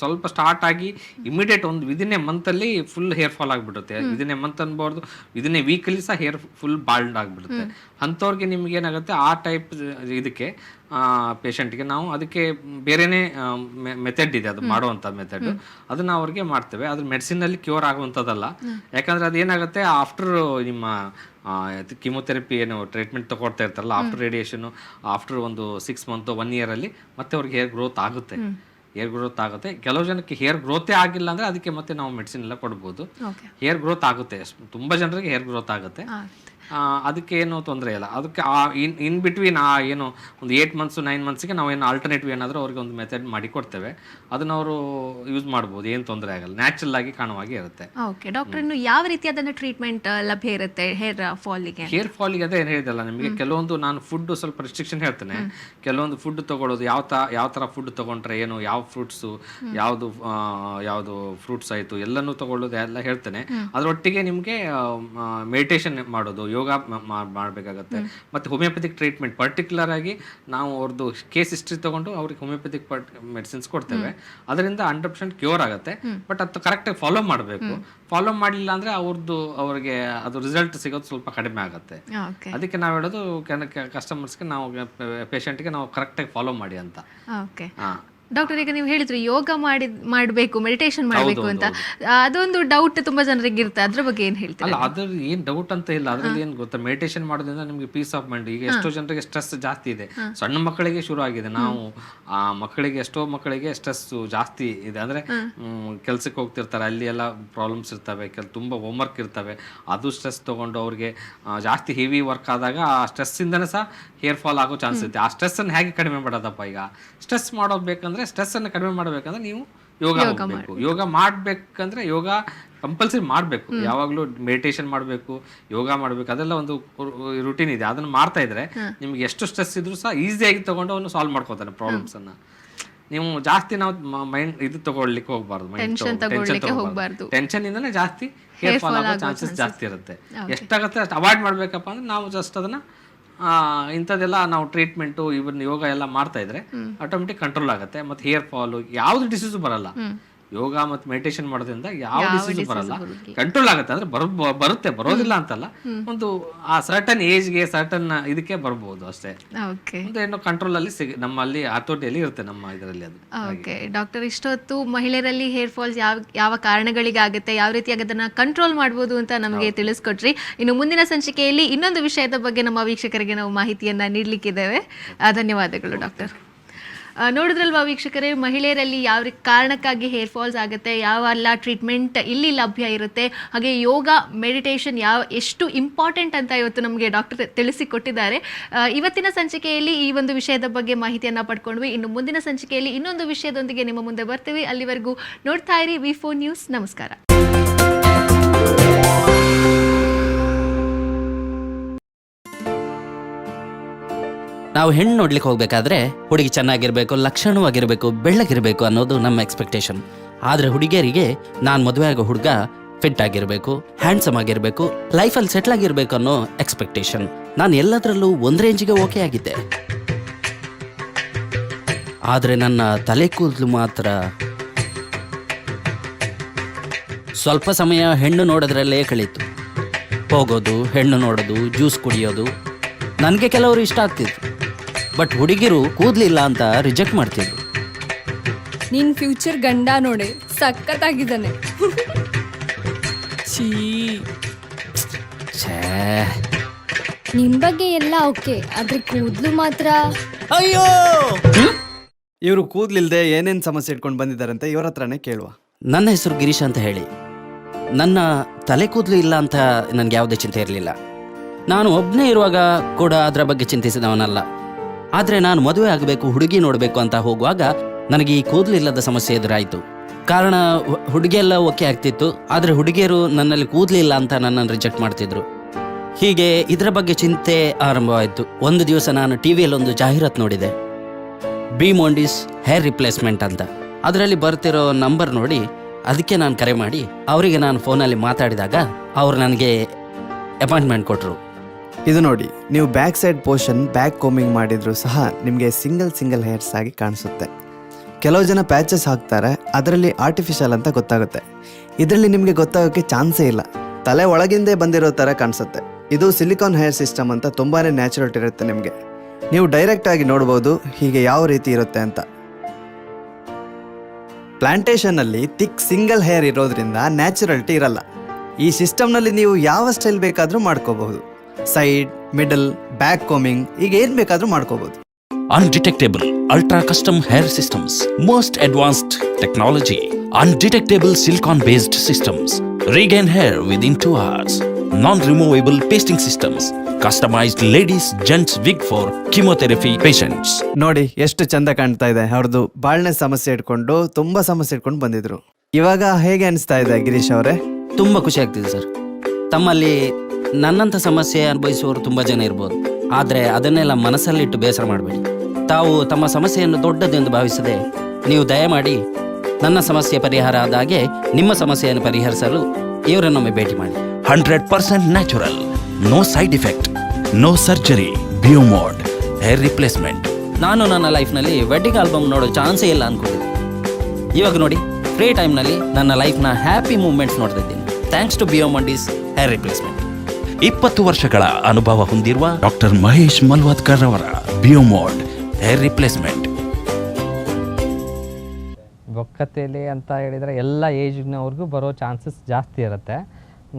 ಸ್ವಲ್ಪ ಸ್ಟಾರ್ಟ್ ಆಗಿ ಇಮಿಡಿಯೇಟ್ ಒಂದು ವಿದಿನ್ ಎ ಮಂತಲ್ಲಿ ಫುಲ್ ಹೇರ್ ಫಾಲ್ ಆಗಿಬಿಡುತ್ತೆ. ವಿದಿನ್ ಎ ಮಂತ್ ಅನ್ಬಾರ್ದು, ವಿದಿನ್ ಎ ವೀಕಲ್ಲಿ ಸಹ ಹೇರ್ ಫುಲ್ ಬಾಲ್ಡ್ ಆಗಿಬಿಡುತ್ತೆ. ಅಂಥವ್ರಿಗೆ ನಿಮ್ಗೆ ಏನಾಗುತ್ತೆ, ಆ ಟೈಪ್ ಇದಕ್ಕೆ ಪೇಷಂಟ್ಗೆ ನಾವು ಅದಕ್ಕೆ ಬೇರೆನೇ ಮೆಥಡ್ ಇದೆ, ಅದು ಮಾಡುವಂಥ ಮೆಥಡ್, ಅದನ್ನ ಅವ್ರಿಗೆ ಮಾಡ್ತೇವೆ. ಅದು ಮೆಡಿಸಿನಲ್ಲಿ ಕ್ಯೂರ್ ಆಗುವಂಥದ್ದಲ್ಲ. ಯಾಕಂದ್ರೆ ಅದೇನಾಗುತ್ತೆ, ಆಫ್ಟರ್ ನಿಮ್ಮ ಕೀಮೊಥೆರಪಿ ಏನು ಟ್ರೀಟ್ಮೆಂಟ್ ತಗೊಳ್ತಾ ಇರ್ತಾರಲ್ಲ, ಆಫ್ಟರ್ ರೇಡಿಯೇಷನು, ಆಫ್ಟರ್ ಒಂದು 6 ಮಂತ್ 1 ಇಯರಲ್ಲಿ ಮತ್ತೆ ಅವ್ರಿಗೆ ಹೇರ್ ಗ್ರೋತ್ ಆಗುತ್ತೆ. ಕೆಲವು ಜನಕ್ಕೆ ಹೇರ್ ಗ್ರೋತೇ ಆಗಿಲ್ಲ ಅಂದ್ರೆ ಅದಕ್ಕೆ ಮತ್ತೆ ನಾವು ಮೆಡಿಸಿನ್ ಎಲ್ಲ ಕೊಡ್ಬೋದು. ಹೇರ್ ಗ್ರೋತ್ ಆಗುತ್ತೆ, ತುಂಬಾ ಜನರಿಗೆ ಹೇರ್ ಗ್ರೋತ್ ಆಗುತ್ತೆ. ಅದಕ್ಕೆ ಏನು ತೊಂದರೆ ಇಲ್ಲ. ಅದಕ್ಕೆ ಇನ್ ಬಿಟ್ವೀನ್ ಏನು ಒಂದು 8 ಮಂತ್ಸು 9 ಮಂತ್ಸ್ಗೆ ನಾವು ಏನು ಆಲ್ಟರ್ನೇಟಿವ್ ಏನಾದರೂ ಅವ್ರಿಗೆ ಒಂದು ಮೆಥಡ್ ಮಾಡಿ ಕೊಡ್ತೇವೆ. ಅದನ್ನ ಅವರು ಯೂಸ್ ಮಾಡ್ಬೋದು, ಏನು ತೊಂದರೆ ಆಗಲ್ಲ, ನ್ಯಾಚುರಲ್ ಆಗಿ ಕಾಣುವಾಗೆ ಇರುತ್ತೆ. ಓಕೆ. ಡಾಕ್ಟರ್, ಇನ್ನು ಯಾವ ರೀತಿಯಾದ ಟ್ರೀಟ್ಮೆಂಟ್ ಲಭ್ಯ ಇರುತ್ತೆ ಹೇರ್ ಫಾಲಿಗೆ? ಅದೇ ಏನು ಹೇಳಿದಲ್ಲ ನಿಮಗೆ, ಕೆಲವೊಂದು ನಾನು ಫುಡ್ ಸ್ವಲ್ಪ ರಿಸ್ಟ್ರಿಕ್ಷನ್ ಹೇಳ್ತೇನೆ. ಕೆಲವೊಂದು ಫುಡ್ ತಗೊಳ್ಳೋದು ಯಾವ ಥರ ಫುಡ್ ತಗೊಂಡ್ರೆ ಏನು, ಯಾವ ಫ್ರೂಟ್ಸು, ಯಾವುದು ಫ್ರೂಟ್ಸ್ ಆಯಿತು ಎಲ್ಲನೂ ತಗೊಳ್ಳೋದು ಎಲ್ಲ ಹೇಳ್ತೇನೆ. ಅದರೊಟ್ಟಿಗೆ ನಿಮಗೆ ಮೆಡಿಟೇಷನ್ ಮಾಡೋದು, ಯೋಗ ಮಾಡಬೇಕಾಗತ್ತೆ. ಮತ್ತು ಹೋಮಿಯೋಪತಿಕ್ ಟ್ರೀಟ್ಮೆಂಟ್ ಪರ್ಟಿಕ್ಯುಲರ್ ಆಗಿ ನಾವು ಅವ್ರದ್ದು ಕೇಸ್ ಹಿಸ್ಟ್ರಿ ತಗೊಂಡು ಅವ್ರಿಗೆ ಹೋಮಿಯೋಪತಿಕ್ ಮೆಡಿಸಿನ್ಸ್ ಕೊಡ್ತೇವೆ. ಅದರಿಂದ 100% ಕ್ಯೂರ್ ಆಗುತ್ತೆ. ಬಟ್ ಅದು ಕರೆಕ್ಟಾಗಿ ಫಾಲೋ ಮಾಡಬೇಕು. ಫಾಲೋ ಮಾಡಲಿಲ್ಲ ಅಂದರೆ ಅವ್ರಿಗೆ ಅದು ರಿಸಲ್ಟ್ ಸಿಗೋದು ಸ್ವಲ್ಪ ಕಡಿಮೆ ಆಗುತ್ತೆ. ಅದಕ್ಕೆ ನಾವು ಹೇಳೋದು ಕಸ್ಟಮರ್ಸ್ಗೆ, ನಾವು ಪೇಷಂಟ್ಗೆ ನಾವು ಕರೆಕ್ಟಾಗಿ ಫಾಲೋ ಮಾಡಿ ಅಂತ. ಡಾಕ್ಟರ್, ಈಗ ನೀವು ಹೇಳಿದ್ರಿ ಯೋಗ ಮಾಡಬೇಕು, ಮೆಡಿಟೇಷನ್ ಮಾಡಬೇಕು ಅಂತ, ಅದೊಂದು ಡೌಟ್ ತುಂಬಾ ಜನರಿಗೆ ಇರುತ್ತೆ. ಅದ್ರ ಬಗ್ಗೆ ಏನು ಹೇಳ್ತೀರಾ? ಅಲ್ಲ, ಅದ್ರ ಏನು ಡೌಟ್ ಅಂತ ಇಲ್ಲ. ಅದ್ರಲ್ಲಿ ಏನು ಗೊತ್ತಾ, ಮೆಡಿಟೇಷನ್ ಮಾಡೋದ್ರಿಂದ ನಿಮಗೆ ಪೀಸ್ ಆಫ್ ಮೈಂಡ್. ಈಗ ಎಷ್ಟೋ ಜನರಿಗೆ ಸ್ಟ್ರೆಸ್ ಜಾಸ್ತಿ ಇದೆ, ಸಣ್ಣ ಮಕ್ಕಳಿಗೆ ಶುರು ಆಗಿದೆ. ನಾವು ಎಷ್ಟೋ ಮಕ್ಕಳಿಗೆ ಸ್ಟ್ರೆಸ್ ಜಾಸ್ತಿ ಇದೆ. ಅಂದ್ರೆ ಕೆಲ್ಸಕ್ಕೆ ಹೋಗ್ತಿರ್ತಾರೆ, ಅಲ್ಲಿ ಎಲ್ಲ ಪ್ರಾಬ್ಲಮ್ಸ್ ಇರ್ತವೆ, ತುಂಬಾ ಹೋಮ್ವರ್ಕ್ ಇರ್ತವೆ, ಅದು ಸ್ಟ್ರೆಸ್ ತಗೊಂಡು ಅವ್ರಿಗೆ ಜಾಸ್ತಿ ಹೆವಿ ವರ್ಕ್ ಆದಾಗ ಆ ಸ್ಟ್ರೆಸ್ ಇಂದನೇ ಸಹ ಹೇರ್ ಫಾಲ್ ಆಗೋ ಚಾನ್ಸ್ ಇರುತ್ತೆ. ಆ ಸ್ಟ್ರೆಸ್ ಅನ್ನು ಹೇಗೆ ಕಡಿಮೆ ಮಾಡೋದಪ್ಪ? ಈಗ ಸ್ಟ್ರೆಸ್ ಮಾಡೋಬೇಕಂದ್ರೆ, ಸ್ಟ್ರೆಸ್ ಅನ್ನು ಕಡಿಮೆ ಮಾಡಬೇಕಂದ್ರೆ ನೀವು ಯೋಗ ಮಾಡಬೇಕು. ಯೋಗ ಮಾಡಬೇಕಂದ್ರೆ ಯೋಗ ಕಂಪಲ್ಸರಿ ಮಾಡಬೇಕು. ಯಾವಾಗಲೂ ಮೆಡಿಟೇಷನ್ ಮಾಡಬೇಕು, ಯೋಗ ಮಾಡಬೇಕು, ಅದೆಲ್ಲ ಒಂದು ರುಟೀನ್ ಇದೆ. ಅದನ್ನು ಮಾಡ್ತಾ ಇದ್ರೆ ನಿಮ್ಗೆ ಎಷ್ಟು ಸ್ಟ್ರೆಸ್ ಇದ್ರೂ ಸಹ ಈಸಿಯಾಗಿ ತಗೊಂಡು ಅವನು ಸಾಲ್ವ್ ಮಾಡ್ಕೋತಾನೆ ಪ್ರಾಬ್ಲಮ್ಸ್ ಅನ್ನ. ನೀವು ಜಾಸ್ತಿ ನಾವು ಮೈಂಡ್ ಇದು ತಗೊಳ್ಲಿಕ್ಕೆ ಹೋಗ್ಬಾರ್ದು, ಟೆನ್ಷನ್ ಇಂದನೇ ಜಾಸ್ತಿ ಹೇರ್ ಫಾಲ್ ಆಗೋ ಚಾನ್ಸಸ್ ಜಾಸ್ತಿ ಇರುತ್ತೆ. ಎಷ್ಟಾಗುತ್ತೆ ಅಷ್ಟು ಅವಾಯ್ಡ್ ಮಾಡ್ಬೇಕಪ್ಪ ಅಂದ್ರೆ ನಾವು ಜಸ್ಟ್ ಅದನ್ನ ಇಂಥದ್ದೆಲ್ಲ ನಾವು ಟ್ರೀಟ್ಮೆಂಟು ಇವನ್ ಯೋಗ ಎಲ್ಲ ಮಾಡ್ತಾ ಇದ್ರೆ ಆಟೋಮೆಟಿಕ್ ಕಂಟ್ರೋಲ್ ಆಗುತ್ತೆ. ಮತ್ತು ಹೇರ್ ಫಾಲು ಯಾವುದು ಡಿಸೀಸು ಬರಲ್ಲ. ಯೋಗ ಮತ್ತು ಮೆಡಿಟೇಷನ್ ಮಾಡೋದ್ರಿಂದ ಯಾವ ಡಿಸೀಸ್ ಬರಲ್ಲ, ಕಂಟ್ರೋಲ್ ಆಗುತ್ತೆ. ಅಂದ್ರೆ ಬರುತ್ತೆ, ಬರೋದಿಲ್ಲ ಅಂತಲ್ಲ, ಒಂದು ಆ ಸರ್ಟನ್ ಏಜ್ಗೆ ಸರ್ಟನ್ ಇದಕ್ಕೆ ಬರ್ಬೋದು ಅಷ್ಟೇ. ಒಂದು ಏನೋ ಕಂಟ್ರೋಲ್ ಅಲ್ಲಿ ನಮ್ಮಲ್ಲಿ ಹತೋಟಿಯಲ್ಲಿ ಇರುತ್ತೆ ನಮ್ಮ ಇದರಲ್ಲಿ ಅದು. ಓಕೆ ಡಾಕ್ಟರ್, ಇಷ್ಟೊತ್ತು ಮಹಿಳೆಯರಲ್ಲಿ ಹೇರ್ ಫಾಲ್ಸ್ ಯಾವ ಕಾರಣಗಳಿಗೆ ಆಗುತ್ತೆ, ಯಾವ ರೀತಿಯಾಗಿ ಅದನ್ನ ಕಂಟ್ರೋಲ್ ಮಾಡ್ಬೋದು ಅಂತ ನಮಗೆ ತಿಳಿಸ್ಕೊಟ್ರಿ. ಇನ್ನು ಮುಂದಿನ ಸಂಚಿಕೆಯಲ್ಲಿ ಇನ್ನೊಂದು ವಿಷಯದ ಬಗ್ಗೆ ನಮ್ಮ ವೀಕ್ಷಕರಿಗೆ ನಾವು ಮಾಹಿತಿಯನ್ನ ನೀಡಲಿಕ್ಕಿದ್ದೇವೆ. ಧನ್ಯವಾದಗಳು ಡಾಕ್ಟರ್. ನೋಡಿದ್ರಲ್ವಾ ವೀಕ್ಷಕರೇ, ಮಹಿಳೆಯರಲ್ಲಿ ಯಾವ ಕಾರಣಕ್ಕಾಗಿ ಹೇರ್ ಫಾಲ್ಸ್ ಆಗುತ್ತೆ, ಯಾವೆಲ್ಲ ಟ್ರೀಟ್ಮೆಂಟ್ ಇಲ್ಲಿ ಲಭ್ಯ ಇರುತ್ತೆ, ಹಾಗೆ ಯೋಗ ಮೆಡಿಟೇಷನ್ ಎಷ್ಟು ಇಂಪಾರ್ಟೆಂಟ್ ಅಂತ ಇವತ್ತು ನಮಗೆ ಡಾಕ್ಟರ್ ತಿಳಿಸಿಕೊಟ್ಟಿದ್ದಾರೆ. ಇವತ್ತಿನ ಸಂಚಿಕೆಯಲ್ಲಿ ಈ ಒಂದು ವಿಷಯದ ಬಗ್ಗೆ ಮಾಹಿತಿಯನ್ನು ಪಡ್ಕೊಂಡ್ವಿ. ಇನ್ನು ಮುಂದಿನ ಸಂಚಿಕೆಯಲ್ಲಿ ಇನ್ನೊಂದು ವಿಷಯದೊಂದಿಗೆ ನಿಮ್ಮ ಮುಂದೆ ಬರ್ತೀವಿ. ಅಲ್ಲಿವರೆಗೂ ನೋಡ್ತಾ ಇರಿ ವಿ4 ನ್ಯೂಸ್. ನಮಸ್ಕಾರ. ನಾವು ಹೆಣ್ಣು ನೋಡ್ಲಿಕ್ಕೆ ಹೋಗ್ಬೇಕಾದ್ರೆ ಹುಡುಗಿ ಚೆನ್ನಾಗಿರ್ಬೇಕು, ಲಕ್ಷಣವಾಗಿರ್ಬೇಕು, ಬೆಳ್ಳಗಿರ್ಬೇಕು ಅನ್ನೋದು ನಮ್ಮ ಎಕ್ಸ್ಪೆಕ್ಟೇಷನ್. ಆದ್ರೆ ಹುಡುಗಿಯರಿಗೆ ನಾನು ಮದುವೆ ಆಗೋ ಹುಡುಗ ಫಿಟ್ ಆಗಿರ್ಬೇಕು, ಹ್ಯಾಂಡ್ಸಮ್ ಆಗಿರ್ಬೇಕು, ಲೈಫಲ್ಲಿ ಸೆಟ್ಲ್ ಆಗಿರ್ಬೇಕು ಅನ್ನೋ ಎಕ್ಸ್ಪೆಕ್ಟೇಷನ್. ನಾನು ಎಲ್ಲದರಲ್ಲೂ ಒಂದ್ ರೇಂಜಿಗೆ ಓಕೆ ಆಗಿದ್ದೆ. ಆದ್ರೆ ನನ್ನ ತಲೆ ಕೂದಲು ಮಾತ್ರ ಸ್ವಲ್ಪ ಸಮಯ ಹೆಣ್ಣು ನೋಡೋದ್ರಲ್ಲೇ ಕಳೀತು. ಹೋಗೋದು, ಹೆಣ್ಣು ನೋಡೋದು, ಜ್ಯೂಸ್ ಕುಡಿಯೋದು ನನಗೆ ಕೆಲವರು ಇಷ್ಟ ಆಗ್ತಿದ್ರು. ಬಟ್ ಹುಡುಗಿರು ಕೂದಲಿಲ್ಲ ಅಂತ ರಿಜೆಕ್ಟ್ ಮಾಡ್ತಿದ್ರು. ನಿನ್ ಫ್ಯೂಚರ್ ಗಂಡ ನೋಡಿ ಸಖತ್ತಾಗಿದ್ದಾನೆ. ನಿನ್ ಬಗ್ಗೆ ಎಲ್ಲ ಓಕೆ, ಆದ್ರೆ ಕೂದಲು ಮಾತ್ರ ಅಯ್ಯೋ. ಇವರು ಕೂದಲಿಲ್ಲದೆ ಏನೇನು ಸಮಸ್ಯೆ ಇಟ್ಕೊಂಡು ಬಂದಿದ್ದಾರಂತೆ ಇವ್ರ ಹತ್ರನೇ ಕೇಳುವ. ನನ್ನ ಹೆಸರು ಗಿರೀಶ್ ಅಂತ ಹೇಳಿ. ನನ್ನ ತಲೆ ಕೂದಲು ಇಲ್ಲ ಅಂತ ನನಗೆ ಯಾವುದೇ ಚಿಂತೆ ಇರಲಿಲ್ಲ. ನಾನು ಒಬ್ಬನೇ ಇರುವಾಗ ಕೂಡ ಅದರ ಬಗ್ಗೆ ಚಿಂತಿಸಿದವನಲ್ಲ. ಆದರೆ ನಾನು ಮದುವೆ ಆಗಬೇಕು, ಹುಡುಗಿ ನೋಡಬೇಕು ಅಂತ ಹೋಗುವಾಗ ನನಗೆ ಈ ಕೂದಲಿಲ್ಲದ ಸಮಸ್ಯೆ ಎದುರಾಯಿತು. ಕಾರಣ ಹುಡುಗಿಯೆಲ್ಲ ಓಕೆ ಆಗ್ತಿತ್ತು, ಆದರೆ ಹುಡುಗಿಯರು ನನ್ನಲ್ಲಿ ಕೂದಲಿಲ್ಲ ಅಂತ ನನ್ನನ್ನು ರಿಜೆಕ್ಟ್ ಮಾಡ್ತಿದ್ರು. ಹೀಗೆ ಇದರ ಬಗ್ಗೆ ಚಿಂತೆ ಆರಂಭವಾಯಿತು. ಒಂದು ದಿವಸ ನಾನು ಟಿವಿಯಲ್ಲಿ ಒಂದು ಜಾಹೀರಾತು ನೋಡಿದೆ, ಬಿ ಮೊಂಡಿಸ್ ಹೇರ್ ರಿಪ್ಲೇಸ್ಮೆಂಟ್ ಅಂತ. ಅದರಲ್ಲಿ ಬರ್ತಿರೋ ನಂಬರ್ ನೋಡಿ ಅದಕ್ಕೆ ನಾನು ಕರೆ ಮಾಡಿ ಅವರಿಗೆ ನಾನು ಫೋನಲ್ಲಿ ಮಾತಾಡಿದಾಗ ಅವರು ನನಗೆ ಅಪಾಯಿಂಟ್ಮೆಂಟ್ ಕೊಟ್ಟರು. ಇದು ನೋಡಿ, ನೀವು back side portion back coming ಮಾಡಿದ್ರು ಸಹ ನಿಮಗೆ ಸಿಂಗಲ್ ಹೇರ್ಸ್ ಆಗಿ ಕಾಣಿಸುತ್ತೆ. ಕೆಲವು ಜನ ಪ್ಯಾಚಸ್ ಹಾಕ್ತಾರೆ, ಅದರಲ್ಲಿ ಆರ್ಟಿಫಿಷಿಯಲ್ ಅಂತ ಗೊತ್ತಾಗುತ್ತೆ. ಇದರಲ್ಲಿ ನಿಮಗೆ ಗೊತ್ತಾಗೋಕ್ಕೆ ಚಾನ್ಸೇ ಇಲ್ಲ, ತಲೆ ಒಳಗಿಂದೇ ಬಂದಿರೋ ಥರ ಕಾಣಿಸುತ್ತೆ. ಇದು ಸಿಲಿಕಾನ್ ಹೇರ್ ಸಿಸ್ಟಮ್ ಅಂತ ತುಂಬಾ ನ್ಯಾಚುರಲ್ ಇರುತ್ತೆ. ನಿಮಗೆ ನೀವು ಡೈರೆಕ್ಟ್ ಆಗಿ ನೋಡ್ಬೋದು ಹೀಗೆ ಯಾವ ರೀತಿ ಇರುತ್ತೆ ಅಂತ. ಪ್ಲಾಂಟೇಶನ್ನಲ್ಲಿ ಥಿಕ್ ಸಿಂಗಲ್ ಹೇರ್ ಇರೋದ್ರಿಂದ ನ್ಯಾಚುರಲಿಟಿ ಇರಲ್ಲ. ಈ ಸಿಸ್ಟಮ್ನಲ್ಲಿ ನೀವು ಯಾವ ಸ್ಟೈಲ್ ಬೇಕಾದರೂ ಮಾಡ್ಕೋಬಹುದು. ಸೈಡ್, ಮಿಡಲ್, ಬ್ಯಾಕ್ ಕೋಮಿಂಗ್, ಈಗ ಏನ್ ಬೇಕಾದ್ರೂ ಮಾಡ್ಕೋಬಹುದು. Undetectable ultra custom hair systems, most advanced technology, undetectable silicon based systems, regain hair within 2 hours, non-removable pasting systems, customized ladies gents wig for chemotherapy patients. ನೋಡಿ ಎಷ್ಟು ಚಂದ ಕಾಣ್ತಾ ಇದೆ. ಅವ್ರದ್ದು ಬಾಳ್ನೆ ಸಮಸ್ಯೆ ಇಟ್ಕೊಂಡು ತುಂಬಾ ಸಮಸ್ಯೆ ಇಟ್ಕೊಂಡು ಬಂದಿದ್ರು. ಇವಾಗ ಹೇಗೆ ಅನಿಸ್ತಾ ಇದೆ ಗಿರೀಶ್ ಅವರೇ? ತುಂಬ ಖುಷಿ ಆಗ್ತಿದೆ ಸರ್. ತಮ್ಮಲ್ಲಿ ನನ್ನಂಥ ಸಮಸ್ಯೆ ಅನುಭವಿಸುವವರು ತುಂಬ ಜನ ಇರ್ಬೋದು, ಆದರೆ ಅದನ್ನೆಲ್ಲ ಮನಸ್ಸಲ್ಲಿಟ್ಟು ಬೇಸರ ಮಾಡಬೇಡಿ. ತಾವು ತಮ್ಮ ಸಮಸ್ಯೆಯನ್ನು ದೊಡ್ಡದೆಂದು ಭಾವಿಸದೆ ನೀವು ದಯಮಾಡಿ ನನ್ನ ಸಮಸ್ಯೆ ಪರಿಹಾರ ಆದಾಗೆ ನಿಮ್ಮ ಸಮಸ್ಯೆಯನ್ನು ಪರಿಹರಿಸಲು ಇವರನ್ನೊಮ್ಮೆ ಭೇಟಿ ಮಾಡಿ. 100% natural, no side effect, no surgery, Biomod hair replacement. ನಾನು ನನ್ನ ಲೈಫ್ನಲ್ಲಿ ವೆಡ್ಡಿಂಗ್ ಆಲ್ಬಮ್ ನೋಡೋ ಚಾನ್ಸೇ ಇಲ್ಲ ಅಂದ್ಕೊಂಡಿದ್ದೆ. ಇವಾಗ ನೋಡಿ, ಫ್ರೀ ಟೈಮ್ನಲ್ಲಿ ನನ್ನ ಲೈಫ್ನ ಹ್ಯಾಪಿ ಮೂಮೆಂಟ್ಸ್ ನೋಡ್ತಾ ಇದ್ದೀನಿ, ಥ್ಯಾಂಕ್ಸ್ ಟು ಬಿಯೋಮಂಡೀಸ್ ಹೇರ್ ರಿಪ್ಲೇಸ್ಮೆಂಟ್. 20 ವರ್ಷಗಳ ಅನುಭವ ಹೊಂದಿರುವ ಡಾಕ್ಟರ್ ಮಹೇಶ್ ಮಲ್ವತ್ಕರ್ ಅವರ ಬಿಯೋಮೋಡ್ ಹೇರ್ ರಿಪ್ಲೇಸ್ಮೆಂಟ್. ಬೊಕ್ಕತೆಲೆ ಅಂತ ಹೇಳಿದರೆ ಎಲ್ಲ ಏಜ್ನವ್ರಿಗೂ ಬರೋ ಚಾನ್ಸಸ್ ಜಾಸ್ತಿ ಇರುತ್ತೆ.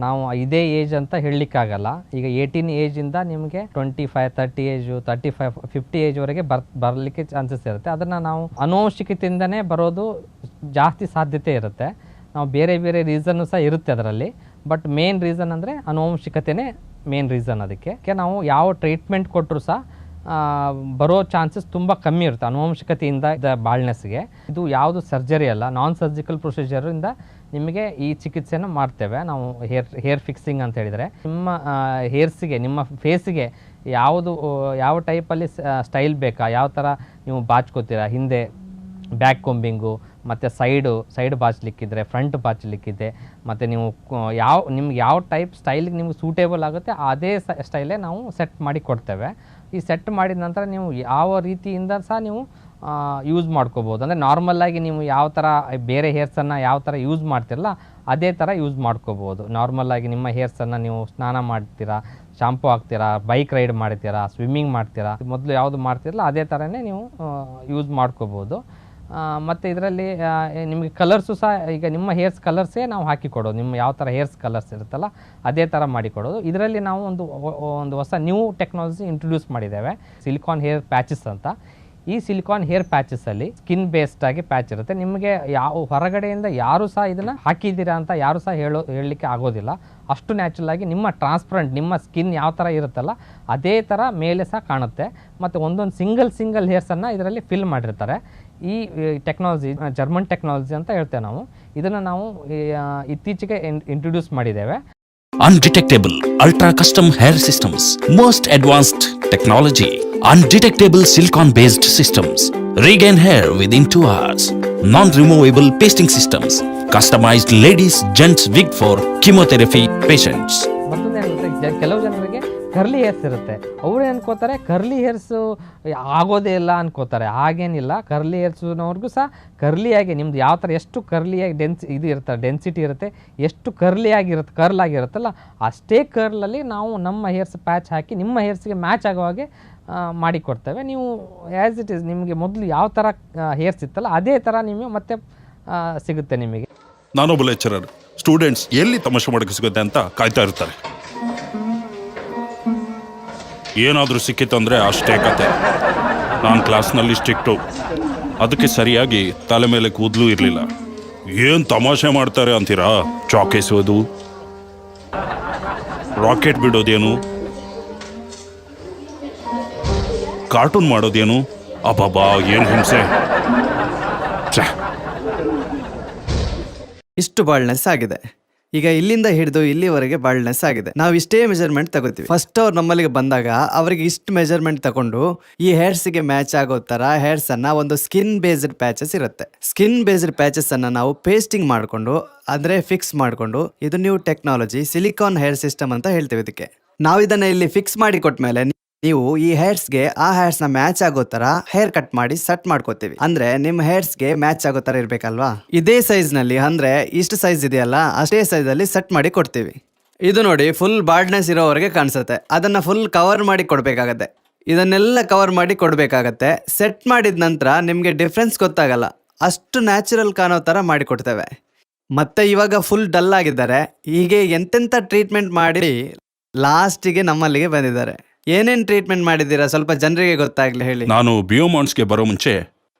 ನಾವು ಇದೇ ಏಜ್ ಅಂತ ಹೇಳಲಿಕ್ಕಾಗಲ್ಲ. ಈಗ 18 ಏಜಿಂದ ನಿಮಗೆ 25, 30 ಏಜು, 35, 50 ಏಜ್ವರೆಗೆ ಬರಲಿಕ್ಕೆ ಚಾನ್ಸಸ್ ಇರುತ್ತೆ. ಅದನ್ನು ನಾವು ಅನುವಂಶಿಕತೆಯಿಂದನೇ ಬರೋದು ಜಾಸ್ತಿ ಸಾಧ್ಯತೆ ಇರುತ್ತೆ. ನಾವು ಬೇರೆ ಬೇರೆ ರೀಸನ್ನು ಸಹ ಇರುತ್ತೆ ಅದರಲ್ಲಿ, ಬಟ್ ಮೇನ್ ರೀಸನ್ ಅಂದರೆ ಅನುವಂಶಿಕತೆನೇ ಮೇನ್ ರೀಸನ್. ಅದಕ್ಕೆ ನಾವು ಯಾವ ಟ್ರೀಟ್ಮೆಂಟ್ ಕೊಟ್ಟರು ಸಹ ಬರೋ ಚಾನ್ಸಸ್ ತುಂಬ ಕಮ್ಮಿ ಇರುತ್ತೆ ಅನುವಂಶಿಕತೆಯಿಂದ ಬಾಳ್ನೆಸ್ಗೆ. ಇದು ಯಾವುದು ಸರ್ಜರಿ ಅಲ್ಲ, ನಾನ್ ಸರ್ಜಿಕಲ್ ಪ್ರೊಸೀಜರಿಂದ ನಿಮಗೆ ಈ ಚಿಕಿತ್ಸೆನ ಮಾಡ್ತೇವೆ ನಾವು. ಹೇರ್ ಫಿಕ್ಸಿಂಗ್ ಅಂತ ಹೇಳಿದರೆ ನಿಮ್ಮ ಹೇರ್ಸಿಗೆ, ನಿಮ್ಮ ಫೇಸಿಗೆ ಯಾವ ಟೈಪಲ್ಲಿ ಸ್ಟೈಲ್ ಬೇಕಾ, ಯಾವ ಥರ ನೀವು ಬಾಚ್ಕೋತೀರಾ, ಹಿಂದೆ ಬ್ಯಾಕ್ ಕೊಂಬಿಂಗು ಮತ್ತು ಸೈಡ್ ಬಾಚಲಿಕ್ಕಿದ್ರೆ, ಫ್ರಂಟ್ ಬಾಚಲಿಕ್ಕಿದೆ, ಮತ್ತು ನೀವು ನಿಮ್ಗೆ ಯಾವ ಟೈಪ್ ಸ್ಟೈಲಿಗೆ ನಿಮ್ಗೆ ಸೂಟೇಬಲ್ ಆಗುತ್ತೆ ಅದೇ ಸ್ಟೈಲೇ ನಾವು ಸೆಟ್ ಮಾಡಿ ಕೊಡ್ತೇವೆ. ಈ ಸೆಟ್ ಮಾಡಿದ ನಂತರ ನೀವು ಯಾವ ರೀತಿಯಿಂದ ಸಹ ನೀವು ಯೂಸ್ ಮಾಡ್ಕೋಬೋದು. ಅಂದರೆ ನಾರ್ಮಲಾಗಿ ನೀವು ಯಾವ ಥರ ಬೇರೆ ಹೇರ್ಸನ್ನು ಯಾವ ಥರ ಯೂಸ್ ಮಾಡ್ತಿರಲ್ಲ ಅದೇ ಥರ ಯೂಸ್ ಮಾಡ್ಕೋಬೋದು. ನಾರ್ಮಲಾಗಿ ನಿಮ್ಮ ಹೇರ್ಸನ್ನು ನೀವು ಸ್ನಾನ ಮಾಡ್ತೀರಾ, ಶಾಂಪೂ ಹಾಕ್ತೀರಾ, ಬೈಕ್ ರೈಡ್ ಮಾಡ್ತೀರಾ, ಸ್ವಿಮ್ಮಿಂಗ್ ಮಾಡ್ತೀರಾ, ಮೊದಲು ಯಾವುದು ಮಾಡ್ತಿರಲ್ಲ ಅದೇ ಥರನೇ ನೀವು ಯೂಸ್ ಮಾಡ್ಕೋಬೋದು. ಮತ್ತು ಇದರಲ್ಲಿ ನಿಮಗೆ ಕಲರ್ಸು ಸಹ ಈಗ ನಿಮ್ಮ ಹೇರ್ಸ್ ಕಲರ್ಸೇ ನಾವು ಹಾಕಿ ಕೊಡೋದು. ನಿಮ್ಮ ಯಾವ ಥರ ಹೇರ್ಸ್ ಕಲರ್ಸ್ ಇರುತ್ತಲ್ಲ ಅದೇ ಥರ ಮಾಡಿಕೊಡೋದು. ಇದರಲ್ಲಿ ನಾವು ಒಂದು ಹೊಸ ನ್ಯೂ ಟೆಕ್ನಾಲಜಿ ಇಂಟ್ರೊಡ್ಯೂಸ್ ಮಾಡಿದ್ದೇವೆ, ಸಿಲಿಕಾನ್ ಹೇರ್ ಪ್ಯಾಚಸ್ ಅಂತ. ಈ ಸಿಲಿಕಾನ್ ಹೇರ್ ಪ್ಯಾಚಸ್ಸಲ್ಲಿ ಸ್ಕಿನ್ ಬೇಸ್ಡ್ ಆಗಿ ಪ್ಯಾಚ್ ಇರುತ್ತೆ. ನಿಮಗೆ ಯಾವ ಹೊರಗಡೆಯಿಂದ ಯಾರೂ ಸಹ ಇದನ್ನು ಹಾಕಿದ್ದೀರಾ ಅಂತ ಯಾರೂ ಸಹ ಹೇಳಲಿಕ್ಕೆ ಆಗೋದಿಲ್ಲ. ಅಷ್ಟು ನ್ಯಾಚುರಲ್ ಆಗಿ ನಿಮ್ಮ ಟ್ರಾನ್ಸ್ಪರೆಂಟ್ ನಿಮ್ಮ ಸ್ಕಿನ್ ಯಾವ ಥರ ಇರುತ್ತಲ್ಲ ಅದೇ ಥರ ಮೇಲೆ ಸಹ ಕಾಣುತ್ತೆ. ಮತ್ತು ಒಂದೊಂದು ಸಿಂಗಲ್ ಹೇರ್ಸನ್ನು ಇದರಲ್ಲಿ ಫಿಲ್ ಮಾಡಿರ್ತಾರೆ. ಈ ಟೆಕ್ನಾಲಜಿ ಜರ್ಮನ್ ಟೆಕ್ನಾಲಜಿ ಅಂತ ಹೇಳ್ತೇವೆ ನಾವು. ಇದನ್ನು ನಾವು ಇತ್ತೀಚೆಗೆ ಇಂಟ್ರೊಡ್ಯೂಸ್ ಮಾಡಿದ್ದೇವೆ. Undetectable ultra custom hair systems, most advanced technology, undetectable silicon based systems, regain hair within 2 hours, non-removable pasting systems, customized ladies gents wig for chemotherapy patients. ಮತ್ತೊಂದೇನಂದ್ರೆ ಕೆಲವು ಜನರಿಗೆ ಕರ್ಲಿ ಹೇರ್ಸ್ ಇರುತ್ತೆ. ಅವರು ಅನ್ಕೋತಾರೆ ಕರ್ಲಿ ಹೇರ್ಸು ಆಗೋದೇ ಇಲ್ಲ ಅನ್ಕೋತಾರೆ. ಹಾಗೇನಿಲ್ಲ, ಕರ್ಲಿ ಹೇರ್ಸ್ನವ್ರಿಗೂ ಸಹ ಕರ್ಲಿಯಾಗಿ ನಿಮ್ದು ಯಾವ ಥರ ಎಷ್ಟು ಕರ್ಲಿಯಾಗಿ ಡೆನ್ಸಿಟಿ ಇರುತ್ತೆ, ಎಷ್ಟು ಕರ್ಲ್ ಆಗಿರುತ್ತಲ್ಲ ಅಷ್ಟೇ ಕರ್ಲಲ್ಲಿ ನಾವು ನಮ್ಮ ಹೇರ್ಸ್ ಪ್ಯಾಚ್ ಹಾಕಿ ನಿಮ್ಮ ಹೇರ್ಸ್ಗೆ ಮ್ಯಾಚ್ ಆಗೋ ಹಾಗೆ ಮಾಡಿಕೊಡ್ತೇವೆ. ನೀವು ಆ್ಯಸ್ ಇಟ್ ಈಸ್ ನಿಮಗೆ ಮೊದಲು ಯಾವ ಥರ ಹೇರ್ಸ್ ಇತ್ತಲ್ಲ ಅದೇ ಥರ ನಿಮಗೆ ಮತ್ತೆ ಸಿಗುತ್ತೆ ನಿಮಗೆ. ನಾನೊಬ್ಬ ಲೆಕ್ಚರರ್, ಸ್ಟೂಡೆಂಟ್ಸ್ ಎಲ್ಲಿ ತಮಾಷೆ ಮಾಡೋಕ್ಕೆ ಸಿಗುತ್ತೆ ಅಂತ ಕಾಯ್ತಾ ಇರ್ತಾರೆ. ಏನಾದರೂ ಸಿಕ್ಕಿತ್ತಂದರೆ ಅಷ್ಟೇ ಕತೆ. ನಾನು ಕ್ಲಾಸ್ನಲ್ಲಿ ಸ್ಟ್ರಿಕ್ಟು, ಅದಕ್ಕೆ ಸರಿಯಾಗಿ ತಲೆ ಮೇಲೆ ಕೂದಲು ಇರಲಿಲ್ಲ. ಏನು ತಮಾಷೆ ಮಾಡ್ತಾರೆ ಅಂತೀರಾ? ಚಾಕ್ ಎಸೆಯೋದು, ರಾಕೆಟ್ ಬಿಡೋದೇನು, ಕಾರ್ಟೂನ್ ಮಾಡೋದೇನು, ಅಬ್ಬಬ್ಬಾ ಏನು ಹಿಂಸೆ. ಇಷ್ಟು ಬಾಳ್ನೆಸ್ ಆಗಿದೆ. ಈಗ ಇಲ್ಲಿಂದ ಹಿಡಿದು ಇಲ್ಲಿವರೆಗೆ ಬಾಳ್ನೆಸ್ ಆಗಿದೆ. ನಾವು ಇಷ್ಟೇ ಮೆಜರ್ಮೆಂಟ್ ತಗೋತೀವಿ. ಫಸ್ಟ್ ಅವ್ರು ನಮ್ಮಲ್ಲಿಗೆ ಬಂದಾಗ ಅವರಿಗೆ ಇಷ್ಟು ಮೆಜರ್ಮೆಂಟ್ ತಗೊಂಡು ಈ ಹೇರ್ಸ್ಗೆ ಮ್ಯಾಚ್ ಆಗೋ ತರ ಹೇರ್ಸ್ ಅನ್ನ ಒಂದು ಸ್ಕಿನ್ ಬೇಸ್ಡ್ ಪ್ಯಾಚಸ್ ಇರುತ್ತೆ. ಸ್ಕಿನ್ ಬೇಸ್ಡ್ ಪ್ಯಾಚಸ್ ಅನ್ನ ನಾವು ಪೇಸ್ಟಿಂಗ್ ಮಾಡ್ಕೊಂಡು ಅಂದ್ರೆ ಫಿಕ್ಸ್ ಮಾಡ್ಕೊಂಡು, ಇದು new technology silicon hair system ಅಂತ ಹೇಳ್ತೀವಿ ಇದಕ್ಕೆ. ನಾವು ಇದನ್ನ ಇಲ್ಲಿ ಫಿಕ್ಸ್ ಮಾಡಿ ಕೊಟ್ಮೇಲೆ ನೀವು ಈ ಹೇರ್ಸ್ಗೆ ಆ ಹೇರ್ಸ್ ನ ಮ್ಯಾಚ್ ಆಗೋ ತರ ಹೇರ್ ಕಟ್ ಮಾಡಿ ಸೆಟ್ ಮಾಡ್ಕೋತೀವಿ. ಅಂದ್ರೆ ನಿಮ್ ಹೇರ್ಸ್ಗೆ ಮ್ಯಾಚ್ ಆಗೋ ತರ ಇರ್ಬೇಕಲ್ವಾ. ಇದೇ ಸೈಜ್ ನಲ್ಲಿ ಅಂದ್ರೆ ಇಷ್ಟು ಸೈಜ್ ಇದೆಯಲ್ಲ ಅಷ್ಟೇ ಸೈಜ್ ಅಲ್ಲಿ ಸೆಟ್ ಮಾಡಿ ಕೊಡ್ತೀವಿ. ಇದು ನೋಡಿ ಫುಲ್ ಬಾರ್ಡ್ನೆಸ್ ಇರೋವರೆಗೆ ಕಾಣಿಸುತ್ತೆ. ಅದನ್ನ ಫುಲ್ ಕವರ್ ಮಾಡಿ ಕೊಡ್ಬೇಕಾಗತ್ತೆ. ಇದನ್ನೆಲ್ಲ ಕವರ್ ಮಾಡಿ ಕೊಡ್ಬೇಕಾಗತ್ತೆ. ಸೆಟ್ ಮಾಡಿದ ನಂತರ ನಿಮ್ಗೆ ಡಿಫ್ರೆನ್ಸ್ ಗೊತ್ತಾಗಲ್ಲ, ಅಷ್ಟು ನ್ಯಾಚುರಲ್ ಕಾಣೋ ತರ ಮಾಡಿ ಕೊಡ್ತೇವೆ. ಮತ್ತೆ ಇವಾಗ ಫುಲ್ ಡಲ್ ಆಗಿದ್ದಾರೆ. ಹೀಗೆ ಎಂತೆಂತ ಟ್ರೀಟ್ಮೆಂಟ್ ಮಾಡಿ ಲಾಸ್ಟಿಗೆ ನಮ್ಮಲ್ಲಿಗೆ ಬಂದಿದ್ದಾರೆ. ಏನೇನ್ ಟ್ರೀಟ್ಮೆಂಟ್ ಮಾಡಿದ್ದೀರಾ ಸ್ವಲ್ಪ ಜನರಿಗೆ ಗೊತ್ತಾಗ್ಲಿ ಹೇಳಿ. ನಾನು ಬಿಯೋಮಾಂಡ್ಸ್ಗೆ ಬರೋ ಮುಂಚೆ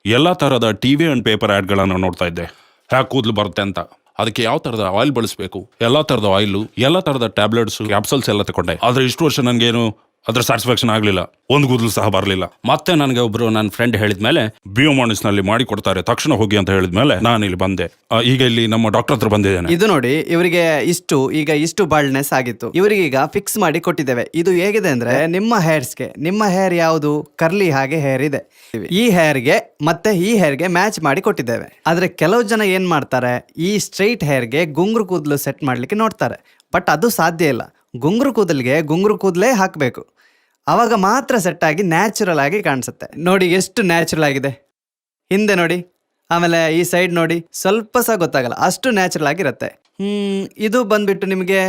ಎಲ್ಲ ಥರದ ಟಿವಿ ಅಂಡ್ ಪೇಪರ್ ಆ್ಯಡ್ಗಳನ್ನು ನೋಡ್ತಾ ಇದ್ದೆ. ಹ್ಯಾಕ್ ಕೂದಲು ಬರುತ್ತೆ ಅಂತ, ಅದಕ್ಕೆ ಯಾವ ಥರದ ಆಯಿಲ್ ಬಳಸಬೇಕು, ಎಲ್ಲ ಥರದ ಆಯಿಲು, ಎಲ್ಲ ಥರದ ಟ್ಯಾಬ್ಲೆಟ್ಸು, ಕ್ಯಾಪ್ಸಲ್ಸ್ ಎಲ್ಲ ತಗೊಂಡೆ. ಆದರೆ ಇಷ್ಟು ವರ್ಷ ನನಗೇನು ಅದ್ರ ಸ್ಯಾಟಿಸ್ಫ್ಯಾಕ್ಷನ್ ಆಗಲಿಲ್ಲ, ಒಂದು ಕೂದಲು ಸಹ ಬರಲಿಲ್ಲ. ಮತ್ತೆ ನನಗೆ ಒಬ್ಬರು ನನ್ನ ಫ್ರೆಂಡ್ ಹೇಳಿದ್ಮೇಲೆ ಬಿಯೋಮಾಂಡ್ಸ್ನಲ್ಲಿ ಮಾಡಿ ಕೊಡ್ತಾರೆ, ತಕ್ಷಣ ಹೋಗಿ ಅಂತ ಹೇಳಿದ್ಮೇಲೆ ನಾನು ಇಲ್ಲಿ ಬಂದೆ. ಈಗ ಇಲ್ಲಿ ನಮ್ಮ ಡಾಕ್ಟರ್ ಹತ್ರ ಬಂದಿದ್ದೇನೆ. ಇದು ನೋಡಿ ಇವರಿಗೆ ಇಷ್ಟು ಬಾಲ್ಡ್ನೆಸ್ ಆಗಿತ್ತು, ಇವರಿಗೀಗ ಫಿಕ್ಸ್ ಮಾಡಿ ಕೊಟ್ಟಿದ್ದೇವೆ. ಇದು ಹೇಗಿದೆ ಅಂದ್ರೆ ನಿಮ್ಮ ಹೇರ್ಸ್ಗೆ, ನಿಮ್ಮ ಹೇರ್ ಯಾವುದು ಕರ್ಲಿ ಹಾಗೆ ಹೇರ್ ಇದೆ, ಈ ಹೇರ್ಗೆ ಮತ್ತೆ ಈ ಹೇರ್ಗೆ ಮ್ಯಾಚ್ ಮಾಡಿ ಕೊಟ್ಟಿದ್ದೇವೆ. ಆದ್ರೆ ಕೆಲವು ಜನ ಏನ್ ಮಾಡ್ತಾರೆ, ಈ ಸ್ಟ್ರೈಟ್ ಹೇರ್ಗೆ ಗುಂಗುರು ಕೂದಲು ಸೆಟ್ ಮಾಡ್ಲಿಕ್ಕೆ ನೋಡ್ತಾರೆ. ಬಟ್ ಅದು ಸಾಧ್ಯ ಇಲ್ಲ. ಗುಂಗುರು ಕೂದಲಿಗೆ ಗುಂಗುರು ಕೂದಲೇ ಹಾಕಬೇಕು, ಅವಾಗ ಮಾತ್ರ ಸೆಟ್ ಆಗಿ ನ್ಯಾಚುರಲ್ ಆಗಿ ಕಾಣಿಸುತ್ತೆ. ನೋಡಿ ಎಷ್ಟು ನ್ಯಾಚುರಲ್ ಆಗಿದೆ. ಹಿಂದೆ ನೋಡಿ, ಆಮೇಲೆ ಈ ಸೈಡ್ ನೋಡಿ, ಸ್ವಲ್ಪ ಸಹ ಗೊತ್ತಾಗಲ್ಲ, ಅಷ್ಟು ನ್ಯಾಚುರಲ್ ಆಗಿರುತ್ತೆ. ಇದು ಬಂದ್ಬಿಟ್ಟು ನಿಮಗೆ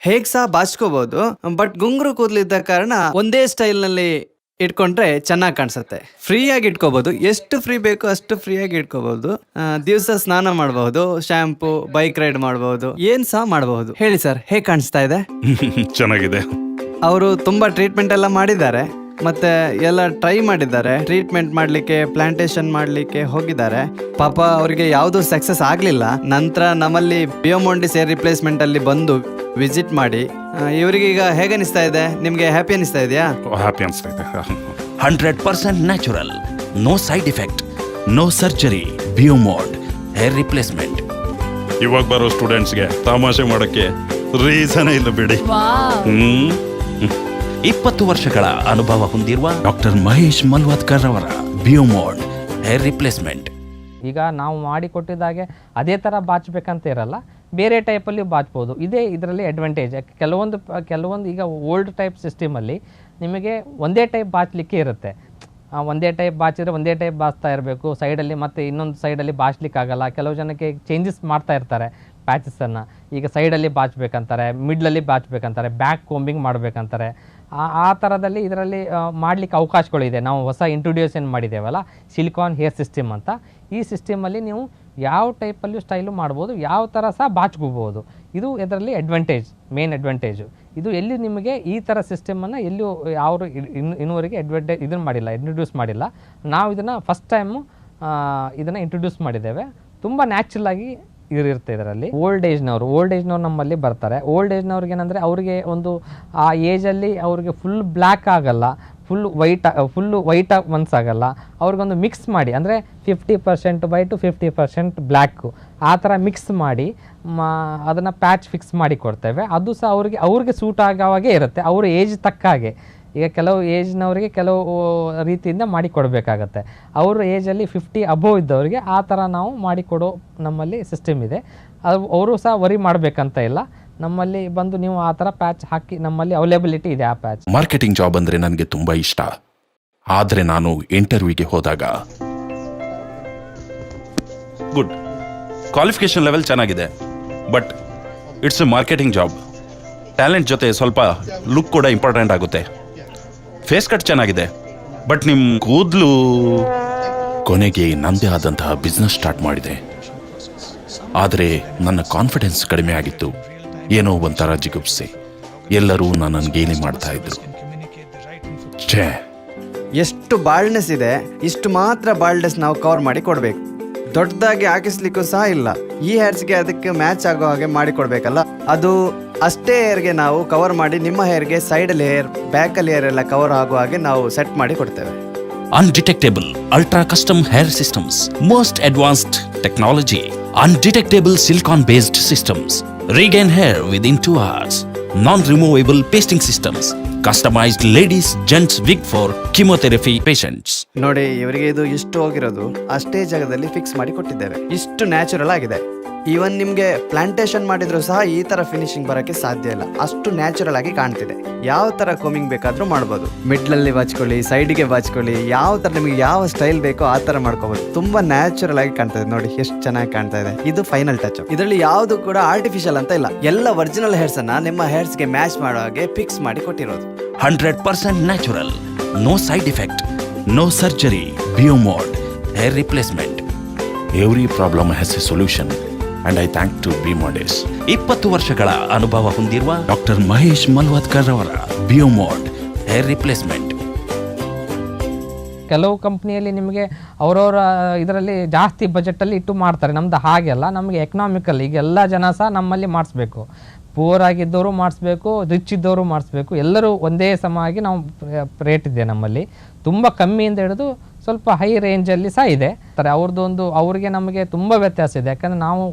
ಹೇಗ್ ಸಹ ಬಾಚ್ಕೋಬಹುದು. ಬಟ್ ಗುಂಗುರು ಕೂದಲಿದ್ದ ಕಾರಣ ಒಂದೇ ಸ್ಟೈಲ್ ನಲ್ಲಿ ಇಟ್ಕೊಂಡ್ರೆ ಚೆನ್ನಾಗಿ ಕಾಣಿಸುತ್ತೆ. ಫ್ರೀ ಆಗಿ ಇಟ್ಕೋಬಹುದು, ಎಷ್ಟು ಫ್ರೀ ಬೇಕು ಅಷ್ಟು ಫ್ರೀ ಆಗಿ ಇಟ್ಕೋಬಹುದು. ದಿವಸ ಸ್ನಾನ ಮಾಡಬಹುದು, ಶಾಂಪೂ, ಬೈಕ್ ರೈಡ್ ಮಾಡಬಹುದು, ಏನ್ ಸಹ ಮಾಡಬಹುದು. ಹೇಳಿ ಸರ್, ಹೇಗೆ ಕಾಣಿಸ್ತಾ ಇದೆ? ಚೆನ್ನಾಗಿದೆ. ಅವರು ತುಂಬಾ ಟ್ರೀಟ್ಮೆಂಟ್ ಎಲ್ಲ ಮಾಡಿದ್ದಾರೆ, ಮತ್ತೆ ಎಲ್ಲ ಟ್ರೈ ಮಾಡಿದ್ದಾರೆ. ಟ್ರೀಟ್ಮೆಂಟ್ ಮಾಡ್ಲಿಕ್ಕೆ, ಪ್ಲಾಂಟೇಶನ್ ಮಾಡ್ಲಿಕ್ಕೆ ಹೋಗಿದ್ದಾರೆ. ಪಾಪ ಅವರಿಗೆ ಯಾವುದು ಸಕ್ಸಸ್ ಆಗ್ಲಿಲ್ಲ. ನಂತರ ನಮ್ಮಲ್ಲಿ ಬಿಯೋಮಾಂಡಿಸ್ ಹೇರ್ ರಿಪ್ಲೇಸ್ಮೆಂಟ್ ಅಲ್ಲಿ ಬಂದು ವಿಸಿಟ್ ಮಾಡಿ ಇವರಿಗೆ ಈಗ ಹೇಗೆ ಅನಿಸ್ತಾ ಇದೆ? ನಿಮ್ಗೆ ಹ್ಯಾಪಿ ಅನಿಸ್ತಾ ಇದೆಯಾ? ಹ್ಯಾಪಿ ಅನಿಸ್ತಾ ಇದೆ. 100% natural, no side effect, no surgery. ಬಿಯೋಮಾಂಡ್ ಹೇರ್ ರಿಪ್ಲೇಸ್ಮೆಂಟ್. ಇವಾಗ ಬರೋ ಸ್ಟೂಡೆಂಟ್ಸ್ಗೆ ತಮಾಷೆ ಮಾಡೋಕ್ಕೆ ರೀಸನ್ ಇಲ್ಲ ಬಿಡಿ. 20 ವರ್ಷಗಳ ಅನುಭವ ಹೊಂದಿರುವ ಡಾಕ್ಟರ್ ಮಹೇಶ್ ಮಲ್ವಾದ್ಕರ್ ಅವರ ಬಿಯೋಮಾಂಡ್ ಹೇರ್ ರಿಪ್ಲೇಸ್ಮೆಂಟ್. ಈಗ ನಾವು ಮಾಡಿಕೊಟ್ಟಿದ್ದಾಗೆ ಅದೇ ಥರ ಬಾಚಬೇಕಂತ ಇರಲ್ಲ, ಬೇರೆ ಟೈಪಲ್ಲಿ ಬಾಚ್ಬೋದು. ಇದೇ ಇದರಲ್ಲಿ ಅಡ್ವಾಂಟೇಜ್. ಕೆಲವೊಂದು ಈಗ ಓಲ್ಡ್ ಟೈಪ್ ಸಿಸ್ಟಮಲ್ಲಿ ನಿಮಗೆ ಒಂದೇ ಟೈಪ್ ಬಾಚಲಿಕ್ಕೆ ಇರುತ್ತೆ. ಒಂದೇ ಟೈಪ್ ಬಾಚಿದ್ರೆ ಒಂದೇ ಟೈಪ್ ಬಾಚ್ತಾ ಇರಬೇಕು, ಸೈಡಲ್ಲಿ ಮತ್ತು ಇನ್ನೊಂದು ಸೈಡಲ್ಲಿ ಬಾಚ್ಲಿಕ್ಕಾಗಲ್ಲ. ಕೆಲವು ಜನಕ್ಕೆ ಚೇಂಜಸ್ ಮಾಡ್ತಾ ಇರ್ತಾರೆ ಪ್ಯಾಚಸನ್ನು. ಈಗ ಸೈಡಲ್ಲಿ ಬಾಚಬೇಕಂತಾರೆ, ಮಿಡ್ಲಲ್ಲಿ ಬಾಚಬೇಕಂತಾರೆ, ಬ್ಯಾಕ್ ಕೋಂಬಿಂಗ್ ಮಾಡಬೇಕಂತಾರೆ. ಆ ಥರದಲ್ಲಿ ಇದರಲ್ಲಿ ಮಾಡಲಿಕ್ಕೆ ಅವಕಾಶಗಳಿದೆ. ನಾವು ಹೊಸ ಇಂಟ್ರೊಡ್ಯೂಷನ್ ಮಾಡಿದ್ದೇವಲ್ಲ ಸಿಲಿಕಾನ್ ಹೇರ್ ಸಿಸ್ಟಮ್ ಅಂತ. ಈ ಸಿಸ್ಟಮಲ್ಲಿ ನೀವು ಯಾವ ಟೈಪಲ್ಲೂ ಸ್ಟೈಲು ಮಾಡ್ಬೋದು, ಯಾವ ಥರ ಸಹ ಬಾಚ್ಕೋಬೋದು. ಇದು ಇದರಲ್ಲಿ ಮೇನ್ ಅಡ್ವಾಂಟೇಜು. ಇದು ಎಲ್ಲಿ ನಿಮಗೆ ಈ ಥರ ಸಿಸ್ಟಮನ್ನು ಎಲ್ಲೂ ಅವರು ಇನ್ನೂವರೆಗೆ ಇಂಟ್ರೊಡ್ಯೂಸ್ ಮಾಡಿಲ್ಲ. ನಾವು ಇದನ್ನು ಫಸ್ಟ್ ಟೈಮು ಇದನ್ನು ಇಂಟ್ರೊಡ್ಯೂಸ್ ಮಾಡಿದ್ದೇವೆ. ತುಂಬ ನ್ಯಾಚುರಲಾಗಿ ಇರುತ್ತೆ ಇದರಲ್ಲಿ. ಓಲ್ಡ್ ಏಜ್ನವರು ನಮ್ಮಲ್ಲಿ ಬರ್ತಾರೆ. ಓಲ್ಡ್ ಏಜ್ನವ್ರಿಗೆ ಏನಂದರೆ ಅವರಿಗೆ ಒಂದು ಆ ಏಜಲ್ಲಿ ಅವ್ರಿಗೆ ಫುಲ್ ಬ್ಲ್ಯಾಕ್ ಆಗಲ್ಲ, ಫುಲ್ಲು ವೈಟ್ ಮನ್ಸಾಗಲ್ಲ. ಅವ್ರಿಗೊಂದು ಮಿಕ್ಸ್ ಮಾಡಿ, ಅಂದರೆ 50% ವೈಟು 50% ಬ್ಲ್ಯಾಕು, ಆ ಥರ ಮಿಕ್ಸ್ ಮಾಡಿ ಅದನ್ನು ಪ್ಯಾಚ್ ಫಿಕ್ಸ್ ಮಾಡಿ ಕೊಡ್ತೇವೆ. ಅದು ಸಹ ಅವ್ರಿಗೆ ಸೂಟ್ ಆಗೋವಾಗೆ ಇರುತ್ತೆ, ಅವ್ರ ಏಜ್ ತಕ್ಕ ಹಾಗೆ. ಈಗ ಕೆಲವು ಏಜ್ನವರಿಗೆ ಕೆಲವು ರೀತಿಯಿಂದ ಮಾಡಿ ಕೊಡಬೇಕಾಗತ್ತೆ. ಅವ್ರ ಏಜಲ್ಲಿ 50 ಅಬೋವ್ ಇದ್ದವರಿಗೆ ಆ ಥರ ನಾವು ಮಾಡಿಕೊಡೋ ನಮ್ಮಲ್ಲಿ ಸಿಸ್ಟಮ್ ಇದೆ. ಅವರು ಸಹ ವರಿ ಮಾಡಬೇಕಂತ ಇಲ್ಲ. ನಮ್ಮಲ್ಲಿ ಬಂದು ನೀವು ಆ ಥರ ಪ್ಯಾಚ್ ಹಾಕಿ, ನಮ್ಮಲ್ಲಿ ಅವೈಲೇಬಿಲಿಟಿ ಇದೆ ಆ ಪ್ಯಾಚ್. ಮಾರ್ಕೆಟಿಂಗ್ ಜಾಬ್ ಅಂದರೆ ನನಗೆ ತುಂಬ ಇಷ್ಟ. ಆದರೆ ನಾನು ಇಂಟರ್ವ್ಯೂಗೆ ಹೋದಾಗ ಗುಡ್ ಕ್ವಾಲಿಫಿಕೇಶನ್ ಲೆವೆಲ್ ಚೆನ್ನಾಗಿದೆ, but it's A marketing job. Talent ಜೊತೆ ಸ್ವಲ್ಪ ಲುಕ್ ಕೂಡ ಇಂಪಾರ್ಟೆಂಟ್ ಆಗುತ್ತೆ. ಫೇಸ್ ಕಟ್ ಚೆನ್ನಾಗಿದೆ, ಬಟ್ ನಿಮ್ಮ ಕೂದಲು. ಕೊನೆಗೆ ನನ್ನದೇ ಆದಂತಹ ಬಿಸ್ನೆಸ್ ಸ್ಟಾರ್ಟ್ ಮಾಡಿದೆ. ಆದರೆ ನನ್ನ ಕಾನ್ಫಿಡೆನ್ಸ್ ಕಡಿಮೆ ಆಗಿತ್ತು. ಏನೋ ಒಂಥರ ಜಿಗುಪ್ಸೆ. ಎಲ್ಲರೂ ನನ್ನನ್ನು ಗೇಲಿ ಮಾಡ್ತಾ ಇದ್ರು. ಛೇ, ಎಷ್ಟು ಬಾಲ್ಡ್ನೆಸ್ ಇದೆ, ಇಷ್ಟು ಮಾತ್ರ ಬಾಲ್ಡ್ನೆಸ್ ನಾವು ಕವರ್ ಮಾಡಿ ಕೊಡಬೇಕು. ದೊಡ್ಡದಾಗಿ ಹಾಕಿಸ್ಲಿಕ್ಕೂ ಸಹ ಇಲ್ಲ. ಈ ಹೇರ್ಸ್ಗೆ ಅದಕ್ಕೆ ಮ್ಯಾಚ್ ಆಗೋ ಹಾಗೆ ಮಾಡಿ ಕೊಡಬೇಕಲ್ಲ. ಅದು ಅಷ್ಟೇ ಹೇರ್ಗೆ ನಾವು ಕವರ್ ಮಾಡಿ, ನಿಮ್ಮ ಹೇರ್ಗೆ ಸೈಡಲ್ಲಿ ಹೇರ್, ಬ್ಯಾಕಲ್ಲಿ ಹೇರ್ ಎಲ್ಲ ಕವರ್ ಆಗೋ ಹಾಗೆ ನಾವು ಸೆಟ್ ಮಾಡಿ ಕೊಡ್ತೇವೆ. Undetectable ultra custom hair systems, most advanced technology, undetectable silicon based systems, regain hair within 2 hours, non-removable pasting systems, customized ladies gents wig for chemotherapy patients. ನೋಡಿ, ಇವರಿಗೆ ಇದು ಇಷ್ಟು ಹೋಗಿರೋದು ಅಷ್ಟೇ ಜಾಗದಲ್ಲಿ ಫಿಕ್ಸ್ ಮಾಡಿ ಕೊಟ್ಟಿದ್ದೇವೆ. ಇಷ್ಟು ನ್ಯಾಚುರಲ್ ಆಗಿದೆ. ಈವನ್ ನಿಮ್ಗೆ ಪ್ಲಾಂಟೇಶನ್ ಮಾಡಿದ್ರು ಸಹ ಈ ತರ ಫಿನಿಶಿಂಗ್ ಬರೋಕ್ಕೆ ಸಾಧ್ಯ ಇಲ್ಲ. ಅಷ್ಟು ನ್ಯಾಚುರಲ್ ಆಗಿ ಕಾಣ್ತಿದೆ. ಯಾವ ತರ ಕೋಮಿಂಗ್ ಬೇಕಾದ್ರೂ ಮಾಡ್ಬೋದು. ಮಿಡ್ಲಲ್ಲಿ ಬಾಚ್ಕೊಳ್ಳಿ, ಸೈಡ್ಗೆ ಬಾಚ್ಕೊಳ್ಳಿ, ಯಾವ ತರ ನಿಮಗೆ ಯಾವ ಸ್ಟೈಲ್ ಬೇಕೋ ಆ ತರ ಮಾಡ್ಕೋಬಹುದು. ತುಂಬಾ ನ್ಯಾಚುರಲ್ ಆಗಿ ಕಾಣ್ತಾ ಇದೆ. ನೋಡಿ ಎಷ್ಟು ಚೆನ್ನಾಗಿ ಕಾಣ್ತಾ ಇದೆ. ಇದು ಫೈನಲ್ ಟಚ್. ಇದರಲ್ಲಿ ಯಾವುದು ಕೂಡ ಆರ್ಟಿಫಿಷಿಯಲ್ ಅಂತ ಇಲ್ಲ. ಎಲ್ಲ ಒರಿಜಿನಲ್ ಹೇರ್ಸ್ ಅನ್ನ ನಿಮ್ಮ ಹೇರ್ಸ್ಗೆ ಮ್ಯಾಚ್ ಮಾಡೋ ಹಾಗೆ ಫಿಕ್ಸ್ ಮಾಡಿ ಕೊಟ್ಟಿರೋದು. 100% natural, no side effect, no surgery, biomod, hair replacement. Every problem has a solution. And I thank to ಬಿಯೋಮೋಡ್. 20 ವರ್ಷಗಳ ಅನುಭವ ಹೊಂದಿರುವ ಡಾಕ್ಟರ್ ಮಹೇಶ್ ಮಲ್ವತ್ಕರ್ ಅವರ ಬಿಯೋಮೋಡ್ ಹೇರ್ ರಿಪ್ಲೇಸ್ಮೆಂಟ್. ಕೆಲವು ಕಂಪ್ನಿಯಲ್ಲಿ ನಿಮಗೆ ಅವರವರ ಇದರಲ್ಲಿ ಜಾಸ್ತಿ ಬಜೆಟಲ್ಲಿ ಇಟ್ಟು ಮಾಡ್ತಾರೆ. ನಮ್ದು ಹಾಗೆಲ್ಲ, ನಮಗೆ ಎಕನಾಮಿಕಲ್. ಈಗ ಎಲ್ಲ ಜನ ಸಹ ನಮ್ಮಲ್ಲಿ ಮಾಡಿಸ್ಬೇಕು. ಪೂರ್ ಆಗಿದ್ದವರು ಮಾಡಿಸ್ಬೇಕು, ರಿಚ್ ಇದ್ದವರು ಮಾಡಿಸ್ಬೇಕು. ಎಲ್ಲರೂ ಒಂದೇ ಸಮಾಗಿ ನಾವು ರೇಟ್ ಇದೆ ನಮ್ಮಲ್ಲಿ. ತುಂಬ ಕಮ್ಮಿಯಿಂದ ಹಿಡಿದು ಸ್ವಲ್ಪ ಹೈ ರೇಂಜಲ್ಲಿ ಸಹ ಇದೆ. ಅವ್ರಿಗೆ ನಮಗೆ ತುಂಬ ವ್ಯತ್ಯಾಸ ಇದೆ. ಯಾಕಂದರೆ ನಾವು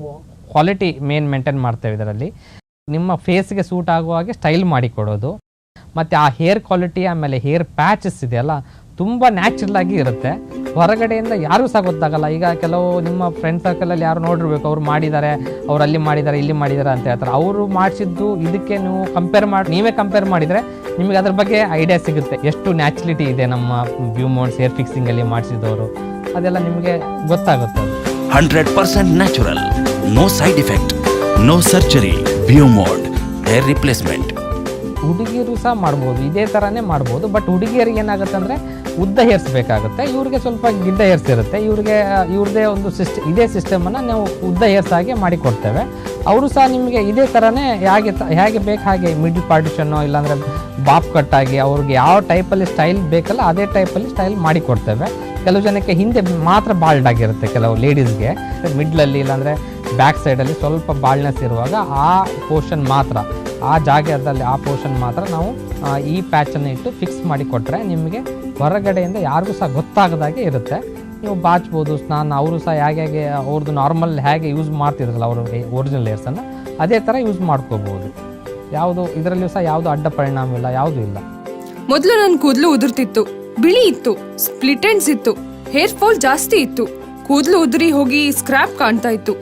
ಕ್ವಾಲಿಟಿ ಮೇಂಟೈನ್ ಮಾಡ್ತೇವೆ ಇದರಲ್ಲಿ. ನಿಮ್ಮ ಫೇಸ್ಗೆ ಸೂಟ್ ಆಗುವ ಹಾಗೆ ಸ್ಟೈಲ್ ಮಾಡಿಕೊಡೋದು. ಮತ್ತು ಆ ಹೇರ್ ಕ್ವಾಲಿಟಿ, ಆಮೇಲೆ ಹೇರ್ ಪ್ಯಾಚಸ್ ಇದೆಯಲ್ಲ, ತುಂಬ ನ್ಯಾಚುರಲ್ ಆಗಿ ಇರುತ್ತೆ. ಹೊರಗಡೆಯಿಂದ ಯಾರೂ ಸಹ ಗೊತ್ತಾಗಲ್ಲ. ಈಗ ಕೆಲವು ನಿಮ್ಮ ಫ್ರೆಂಡ್ ಸರ್ಕಲಲ್ಲಿ ಯಾರು ನೋಡಿರ್ಬೇಕು, ಅವ್ರು ಮಾಡಿದ್ದಾರೆ, ಅವ್ರು ಅಲ್ಲಿ ಮಾಡಿದ್ದಾರೆ, ಇಲ್ಲಿ ಮಾಡಿದ್ದಾರೆ ಅಂತ ಹೇಳ್ತಾರೆ. ಅವರು ಮಾಡಿಸಿದ್ದು ಇದಕ್ಕೆ ನೀವು ನೀವೇ ಕಂಪೇರ್ ಮಾಡಿದರೆ ನಿಮಗೆ ಅದ್ರ ಬಗ್ಗೆ ಐಡಿಯಾ ಸಿಗುತ್ತೆ. ಎಷ್ಟು ನ್ಯಾಚುರಲಿಟಿ ಇದೆ ನಮ್ಮ ಬಿಯೋಮೋಡ್ ಹೇರ್ ಫಿಕ್ಸಿಂಗಲ್ಲಿ ಮಾಡಿಸಿದವರು, ಅದೆಲ್ಲ ನಿಮಗೆ ಗೊತ್ತಾಗುತ್ತೆ. 100% natural, no side effect, no surgery, ಬಿಯೋಮೋಡ್ ಹೇರ್ ರಿಪ್ಲೇಸ್ಮೆಂಟ್. ಹುಡುಗಿಯರು ಸಹ ಮಾಡ್ಬೋದು, ಇದೇ ಥರನೇ ಮಾಡ್ಬೋದು. ಬಟ್ ಹುಡುಗಿಯರಿಗೆ ಏನಾಗುತ್ತೆ ಅಂದರೆ ಉದ್ದ ಹೇರ್ಸ್ ಬೇಕಾಗುತ್ತೆ, ಇವ್ರಿಗೆ ಸ್ವಲ್ಪ ಗಿಡ್ಡ ಹೇರ್ಸ್ ಇರುತ್ತೆ. ಇವ್ರದ್ದೇ ಒಂದು ಇದೇ ಸಿಸ್ಟಮನ್ನು ನಾವು ಉದ್ದ ಹೇರ್ಸ್ ಆಗಿ ಮಾಡಿಕೊಡ್ತೇವೆ. ಅವರು ಸಹ ನಿಮಗೆ ಇದೇ ಥರನೇ ಹೇಗೆ ಬೇಕು ಹಾಗೆ ಮಿಡ್ಲ್ ಪಾರ್ಟಿಷನ್ನು, ಇಲ್ಲಾಂದರೆ ಬಾಪ್ ಕಟ್ಟಾಗಿ ಅವ್ರಿಗೆ ಯಾವ ಟೈಪಲ್ಲಿ ಸ್ಟೈಲ್ ಬೇಕಲ್ಲ ಅದೇ ಟೈಪಲ್ಲಿ ಸ್ಟೈಲ್ ಮಾಡಿಕೊಡ್ತೇವೆ. ಕೆಲವು ಜನಕ್ಕೆ ಹಿಂದೆ ಮಾತ್ರ ಬಾಲ್ಡ್ ಆಗಿರುತ್ತೆ, ಕೆಲವು ಲೇಡೀಸ್ಗೆ ಮಿಡ್ಲಲ್ಲಿ ಇಲ್ಲಾಂದರೆ ಬ್ಯಾಕ್ ಸೈಡಲ್ಲಿ ಸ್ವಲ್ಪ ಬಾಲ್ಡ್ನೆಸ್ ಇರುವಾಗ ಆ ಪೋರ್ಷನ್ ಮಾತ್ರ, ಆ ಜಾಗದಲ್ಲಿ ಆ ಪೋರ್ಷನ್ ಮಾತ್ರ ನಾವು ಈ ಪ್ಯಾಚನ್ನು ಇಟ್ಟು ಫಿಕ್ಸ್ ಮಾಡಿ ಕೊಟ್ಟರೆ ನಿಮಗೆ ಹೊರಗಡೆಯಿಂದ ಯಾರಿಗೂ ಸಹ ಗೊತ್ತಾಗದಾಗೆ ಇರುತ್ತೆ. ನೀವು ಬಾಚ್ಬೋದು, ಅವರು ಸಹ ಹೇಗೆ ಅವ್ರದ್ದು ನಾರ್ಮಲ್ ಹೇಗೆ ಯೂಸ್ ಮಾಡ್ತಿದ್ರಲ್ಲ ಅವರು ಒರಿಜಿನಲ್ ಹೇರ್ಸನ್ನು, ಅದೇ ಥರ ಯೂಸ್ ಮಾಡ್ಕೋಬೋದು. ಯಾವುದು ಇದರಲ್ಲಿಯೂ ಸಹ ಯಾವುದು ಅಡ್ಡ ಪರಿಣಾಮ ಇಲ್ಲ, ಯಾವುದೂ ಇಲ್ಲ. ಮೊದಲು ನನ್ನ ಕೂದಲು ಉದುರ್ತಿತ್ತು, ಬಿಳಿ ಇತ್ತು, ಸ್ಪ್ಲಿಟ್ ಎಂಡ್ಸ್ ಇತ್ತು, ಹೇರ್ ಫಾಲ್ ಜಾಸ್ತಿ ಇತ್ತು, ಕೂದಲು ಉದುರಿ ಹೋಗಿ ಸ್ಕ್ರಾಪ್ ಕಾಣ್ತಾ ಇತ್ತು.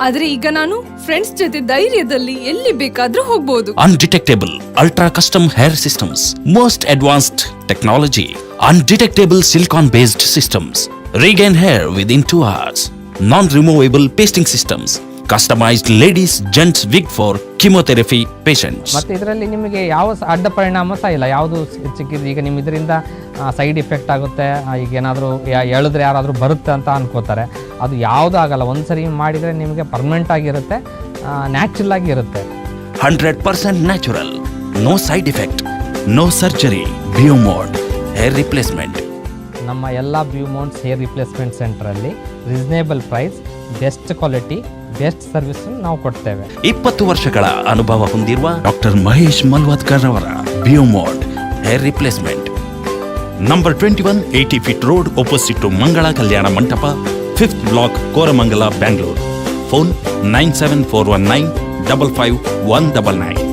ಆದ್ರೆ ಈಗ ನಾನು ಫ್ರೆಂಡ್ಸ್ ಜೊತೆ ಧೈರ್ಯದಲ್ಲಿ ಎಲ್ಲಿ ಬೇಕಾದ್ರೂ ಹೋಗ್ಬೋದು. Undetectable Ultra Custom Hair Systems. Most advanced technology. Undetectable silicon based systems. Regain hair within 2 hours. Non-removable pasting systems. Customized ladies gents wig for chemotherapy patients. ಮತ್ತು ಇದರಲ್ಲಿ ನಿಮಗೆ ಯಾವ ಅಡ್ಡ ಪರಿಣಾಮ ಸಹ ಇಲ್ಲ. ಯಾವುದು ಚಿಕ್ಕಿದ್ದು ಈಗ ನಿಮ್ಮ ಇದರಿಂದ ಸೈಡ್ ಇಫೆಕ್ಟ್ ಆಗುತ್ತೆ, ಈಗ ಏನಾದರೂ ಎಳೆದ್ರೆ ಯಾರಾದರೂ ಬರುತ್ತೆ ಅಂತ ಅನ್ಕೋತಾರೆ. ಅದು ಯಾವುದೂ ಆಗಲ್ಲ. ಒಂದ್ಸರಿ ಮಾಡಿದರೆ ನಿಮಗೆ ಪರ್ಮನೆಂಟ್ ಆಗಿರುತ್ತೆ, ನ್ಯಾಚುರಲ್ ಆಗಿ ಇರುತ್ತೆ. 100% natural. No side effect. No surgery. Biomod hair replacement. ನಮ್ಮ ಎಲ್ಲ ಬ್ಯೂಮೌಂಟ್ಸ್ ಹೇರ್ ರಿಪ್ಲೇಸ್ಮೆಂಟ್ ಸೆಂಟ್ರಲ್ಲಿ reasonable price, best quality, best service ನಾವು ಕೊಡ್ತೇವೆ. 20 ವರ್ಷಗಳ ಅನುಭವ ಹೊಂದಿರುವ ಡಾಕ್ಟರ್ ಮಹೇಶ್ ಮಲ್ವತ್ಕರ್ ಅವರ ಬಿಯೋಮೋಡ್ hair replacement. Number 21 80 feet road, opposite to Mangala Kalyana ಮಂಟಪ, 5th block, Koramangala, Bangalore. Phone 97419 55199.